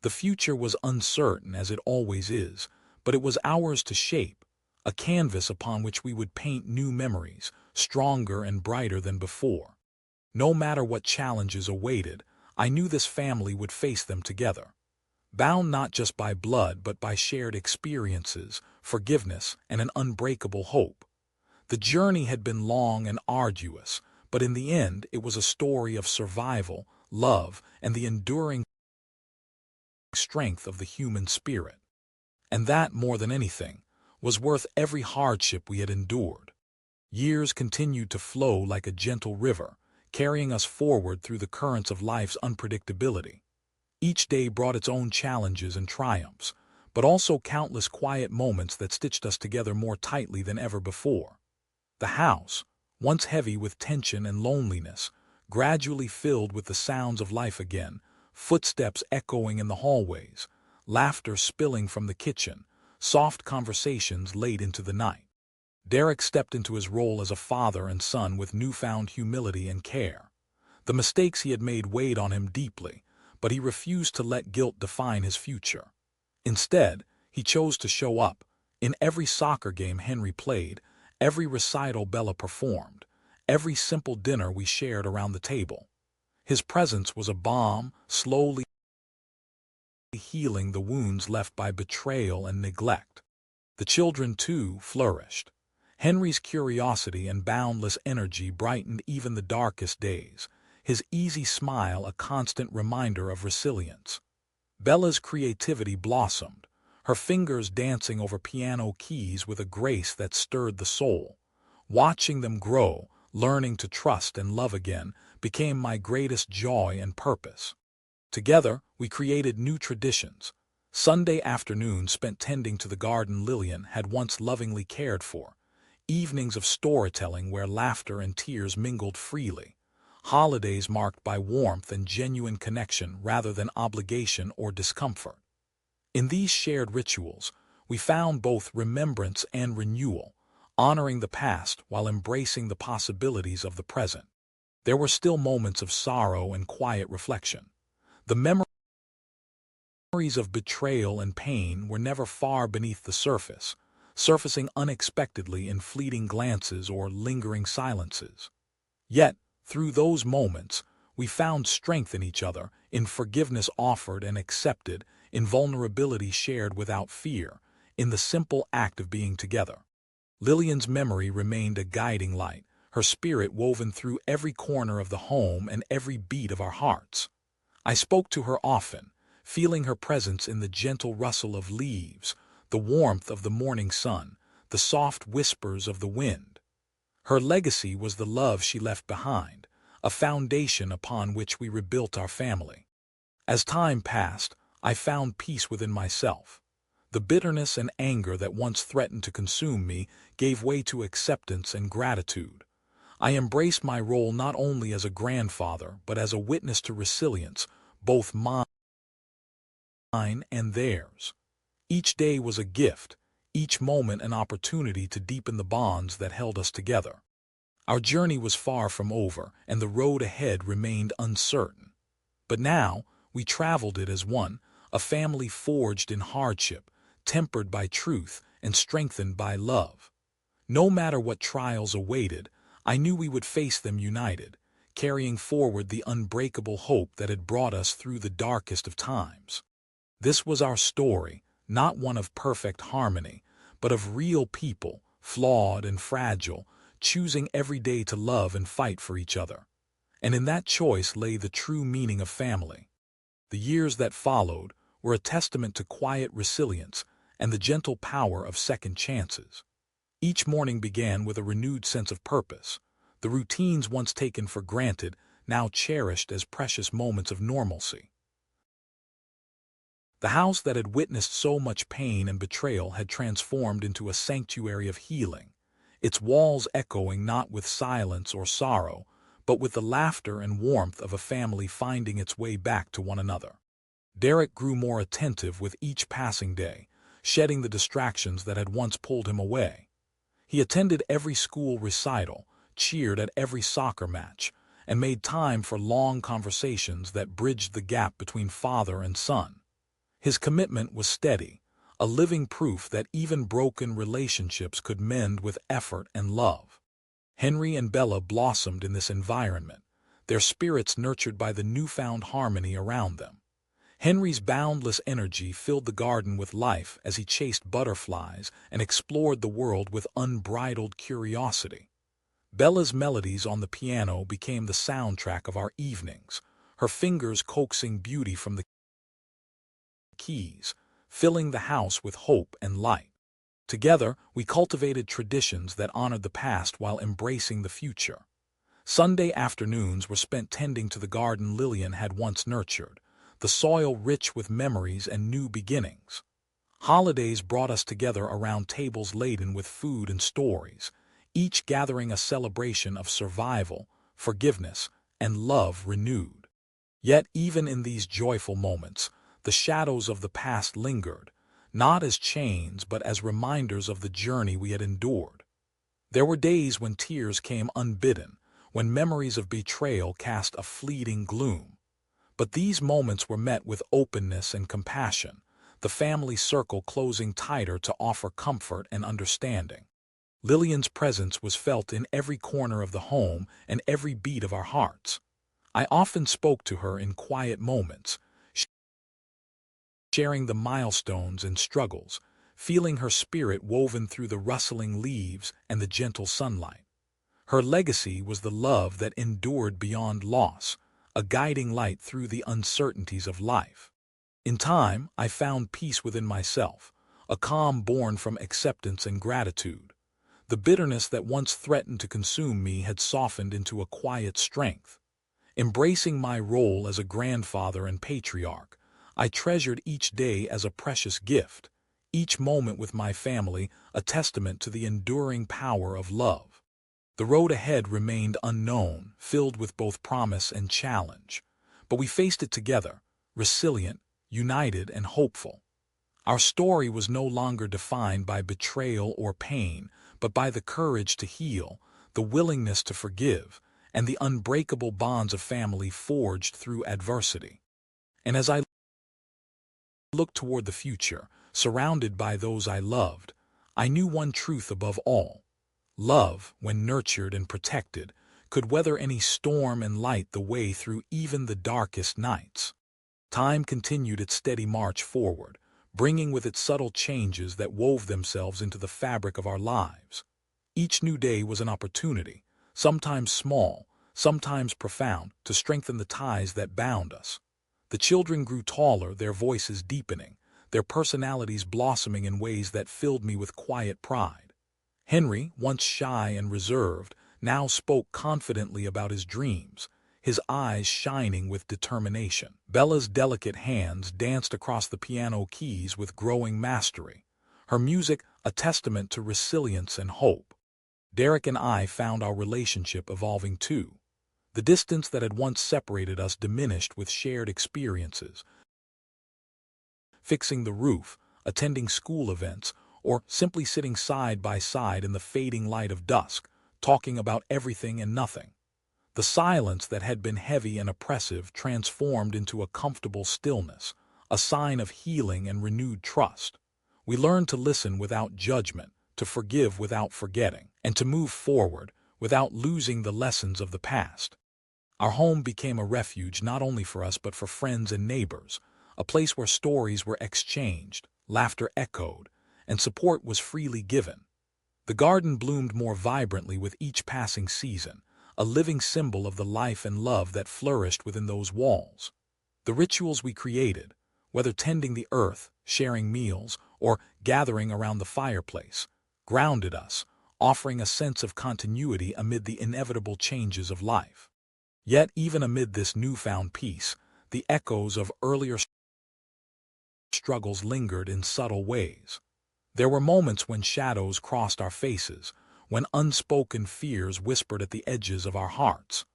The future was uncertain, as it always is, but it was ours to shape, a canvas upon which we would paint new memories, stronger and brighter than before. No matter what challenges awaited, I knew this family would face them together, bound not just by blood but by shared experiences, forgiveness, and an unbreakable hope. The journey had been long and arduous, but in the end it was a story of survival, love, and the enduring strength of the human spirit. And that, more than anything, was worth every hardship we had endured. Years continued to flow like a gentle river, carrying us forward through the currents of life's unpredictability. Each day brought its own challenges and triumphs, but also countless quiet moments that stitched us together more tightly than ever before. The house, once heavy with tension and loneliness, gradually filled with the sounds of life again, footsteps echoing in the hallways, laughter spilling from the kitchen, soft conversations late into the night. Derek stepped into his role as a father and son with newfound humility and care. The mistakes he had made weighed on him deeply, but he refused to let guilt define his future. Instead, he chose to show up. In every soccer game Henry played, every recital Bella performed, every simple dinner we shared around the table. His presence was a balm, slowly healing the wounds left by betrayal and neglect. The children, too, flourished. Henry's curiosity and boundless energy brightened even the darkest days, his easy smile a constant reminder of resilience. Bella's creativity blossomed, her fingers dancing over piano keys with a grace that stirred the soul. Watching them grow, learning to trust and love again, became my greatest joy and purpose. Together, we created new traditions. Sunday afternoons spent tending to the garden Lillian had once lovingly cared for, evenings of storytelling where laughter and tears mingled freely, holidays marked by warmth and genuine connection rather than obligation or discomfort. In these shared rituals, we found both remembrance and renewal, honoring the past while embracing the possibilities of the present. There were still moments of sorrow and quiet reflection. The memories of betrayal and pain were never far beneath the surface, surfacing unexpectedly in fleeting glances or lingering silences. Yet, through those moments, we found strength in each other, in forgiveness offered and accepted, in vulnerability shared without fear, in the simple act of being together. Lillian's memory remained a guiding light, her spirit woven through every corner of the home and every beat of our hearts. I spoke to her often, feeling her presence in the gentle rustle of leaves, the warmth of the morning sun, the soft whispers of the wind. Her legacy was the love she left behind, a foundation upon which we rebuilt our family. As time passed, I found peace within myself. The bitterness and anger that once threatened to consume me gave way to acceptance and gratitude. I embraced my role not only as a grandfather but as a witness to resilience, both mine and theirs. Each day was a gift, each moment an opportunity to deepen the bonds that held us together. Our journey was far from over, and the road ahead remained uncertain. But now, we traveled it as one, a family forged in hardship, tempered by truth, and strengthened by love. No matter what trials awaited, I knew we would face them united, carrying forward the unbreakable hope that had brought us through the darkest of times. This was our story, not one of perfect harmony, but of real people, flawed and fragile, choosing every day to love and fight for each other. And in that choice lay the true meaning of family. The years that followed were a testament to quiet resilience and the gentle power of second chances. Each morning began with a renewed sense of purpose. The routines once taken for granted now cherished as precious moments of normalcy. The house that had witnessed so much pain and betrayal had transformed into a sanctuary of healing, its walls echoing not with silence or sorrow, but with the laughter and warmth of a family finding its way back to one another. Derek grew more attentive with each passing day, shedding the distractions that had once pulled him away. He attended every school recital, cheered at every soccer match, and made time for long conversations that bridged the gap between father and son. His commitment was steady, a living proof that even broken relationships could mend with effort and love. Henry and Bella blossomed in this environment, their spirits nurtured by the newfound harmony around them. Henry's boundless energy filled the garden with life as he chased butterflies and explored the world with unbridled curiosity. Bella's melodies on the piano became the soundtrack of our evenings, her fingers coaxing beauty from the keys, filling the house with hope and light. Together, we cultivated traditions that honored the past while embracing the future. Sunday afternoons were spent tending to the garden Lillian had once nurtured, the soil rich with memories and new beginnings. Holidays brought us together around tables laden with food and stories, each gathering a celebration of survival, forgiveness, and love renewed. Yet even in these joyful moments, the shadows of the past lingered, not as chains but as reminders of the journey we had endured. There were days when tears came unbidden, when memories of betrayal cast a fleeting gloom. But these moments were met with openness and compassion, the family circle closing tighter to offer comfort and understanding. Lillian's presence was felt in every corner of the home and every beat of our hearts. I often spoke to her in quiet moments, sharing the milestones and struggles, feeling her spirit woven through the rustling leaves and the gentle sunlight. Her legacy was the love that endured beyond loss, a guiding light through the uncertainties of life. In time, I found peace within myself, a calm born from acceptance and gratitude. The bitterness that once threatened to consume me had softened into a quiet strength. Embracing my role as a grandfather and patriarch, I treasured each day as a precious gift, each moment with my family a testament to the enduring power of love. The road ahead remained unknown, filled with both promise and challenge, but we faced it together, resilient, united, and hopeful. Our story was no longer defined by betrayal or pain, but by the courage to heal, the willingness to forgive, and the unbreakable bonds of family forged through adversity. And as I looked toward the future, surrounded by those I loved, I knew one truth above all. Love, when nurtured and protected, could weather any storm and light the way through even the darkest nights. Time continued its steady march forward, bringing with it subtle changes that wove themselves into the fabric of our lives. Each new day was an opportunity, sometimes small, sometimes profound, to strengthen the ties that bound us. The children grew taller, their voices deepening, their personalities blossoming in ways that filled me with quiet pride. Henry, once shy and reserved, now spoke confidently about his dreams, his eyes shining with determination. Bella's delicate hands danced across the piano keys with growing mastery, her music a testament to resilience and hope. Derek and I found our relationship evolving too. The distance that had once separated us diminished with shared experiences, fixing the roof, attending school events, or simply sitting side by side in the fading light of dusk, talking about everything and nothing. The silence that had been heavy and oppressive transformed into a comfortable stillness, a sign of healing and renewed trust. We learned to listen without judgment, to forgive without forgetting, and to move forward without losing the lessons of the past. Our home became a refuge not only for us but for friends and neighbors, a place where stories were exchanged, laughter echoed, and support was freely given. The garden bloomed more vibrantly with each passing season, a living symbol of the life and love that flourished within those walls. The rituals we created, whether tending the earth, sharing meals, or gathering around the fireplace, grounded us, offering a sense of continuity amid the inevitable changes of life. Yet even amid this newfound peace, the echoes of earlier struggles lingered in subtle ways. There were moments when shadows crossed our faces, when unspoken fears whispered at the edges of our hearts.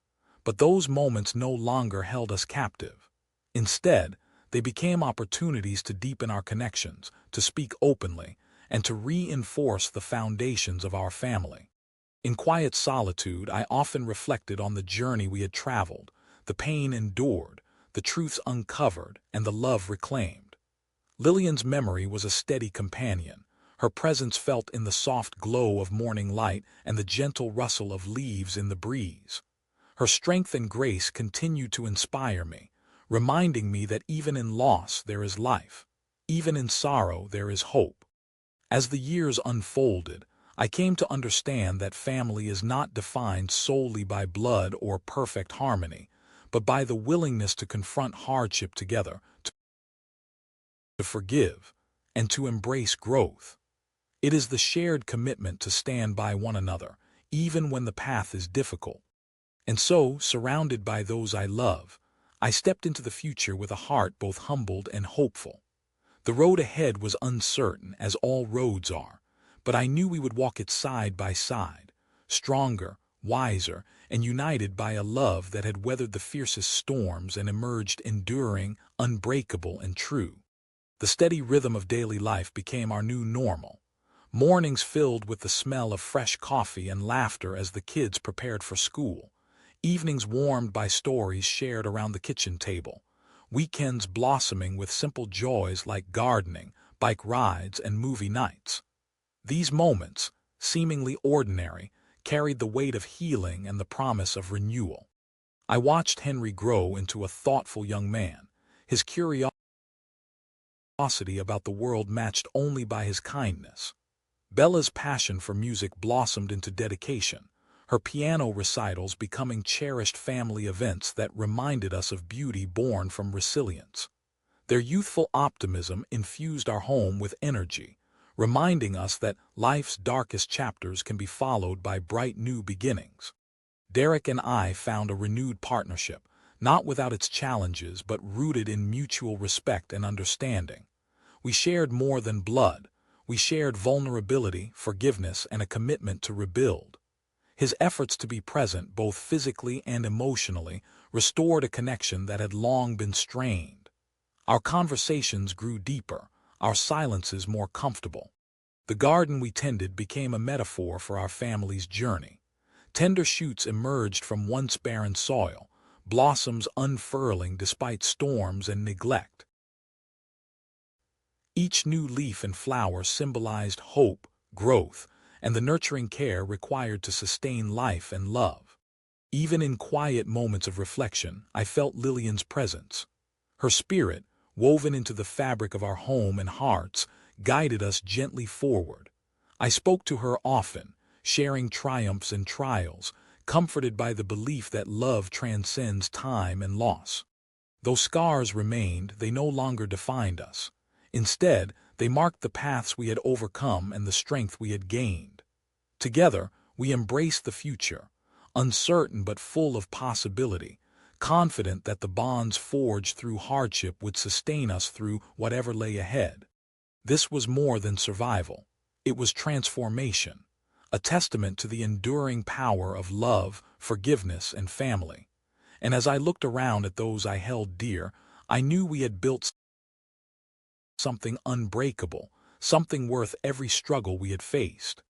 But those moments no longer held us captive. Instead, they became opportunities to deepen our connections, to speak openly, and to reinforce the foundations of our family. In quiet solitude, I often reflected on the journey we had traveled, the pain endured, the truths uncovered, and the love reclaimed. Lillian's memory was a steady companion, her presence felt in the soft glow of morning light and the gentle rustle of leaves in the breeze. Her strength and grace continued to inspire me, reminding me that even in loss there is life, even in sorrow there is hope. As the years unfolded, I came to understand that family is not defined solely by blood or perfect harmony, but by the willingness to confront hardship together, to forgive, and to embrace growth. It is the shared commitment to stand by one another, even when the path is difficult. And so, surrounded by those I love, I stepped into the future with a heart both humbled and hopeful. The road ahead was uncertain, as all roads are, but I knew we would walk it side by side, stronger, wiser, and united by a love that had weathered the fiercest storms and emerged enduring, unbreakable, and true. The steady rhythm of daily life became our new normal. Mornings filled with the smell of fresh coffee and laughter as the kids prepared for school. Evenings warmed by stories shared around the kitchen table. Weekends blossoming with simple joys like gardening, bike rides, and movie nights. These moments, seemingly ordinary, carried the weight of healing and the promise of renewal. I watched Henry grow into a thoughtful young man, his curiosity about the world matched only by his kindness. Bella's passion for music blossomed into dedication, her piano recitals becoming cherished family events that reminded us of beauty born from resilience. Their youthful optimism infused our home with energy, reminding us that life's darkest chapters can be followed by bright new beginnings. Derek and I found a renewed partnership, not without its challenges but rooted in mutual respect and understanding. We shared more than blood. We shared vulnerability, forgiveness, and a commitment to rebuild. His efforts to be present, both physically and emotionally, restored a connection that had long been strained. Our conversations grew deeper, our silences more comfortable. The garden we tended became a metaphor for our family's journey. Tender shoots emerged from once barren soil, blossoms unfurling despite storms and neglect. Each new leaf and flower symbolized hope, growth, and the nurturing care required to sustain life and love. Even in quiet moments of reflection, I felt Lillian's presence. Her spirit, woven into the fabric of our home and hearts, guided us gently forward. I spoke to her often, sharing triumphs and trials, comforted by the belief that love transcends time and loss. Though scars remained, they no longer defined us. Instead, they marked the paths we had overcome and the strength we had gained. Together, we embraced the future, uncertain but full of possibility, confident that the bonds forged through hardship would sustain us through whatever lay ahead. This was more than survival. It was transformation, a testament to the enduring power of love, forgiveness, and family. And as I looked around at those I held dear, I knew we had built something unbreakable, something worth every struggle we had faced.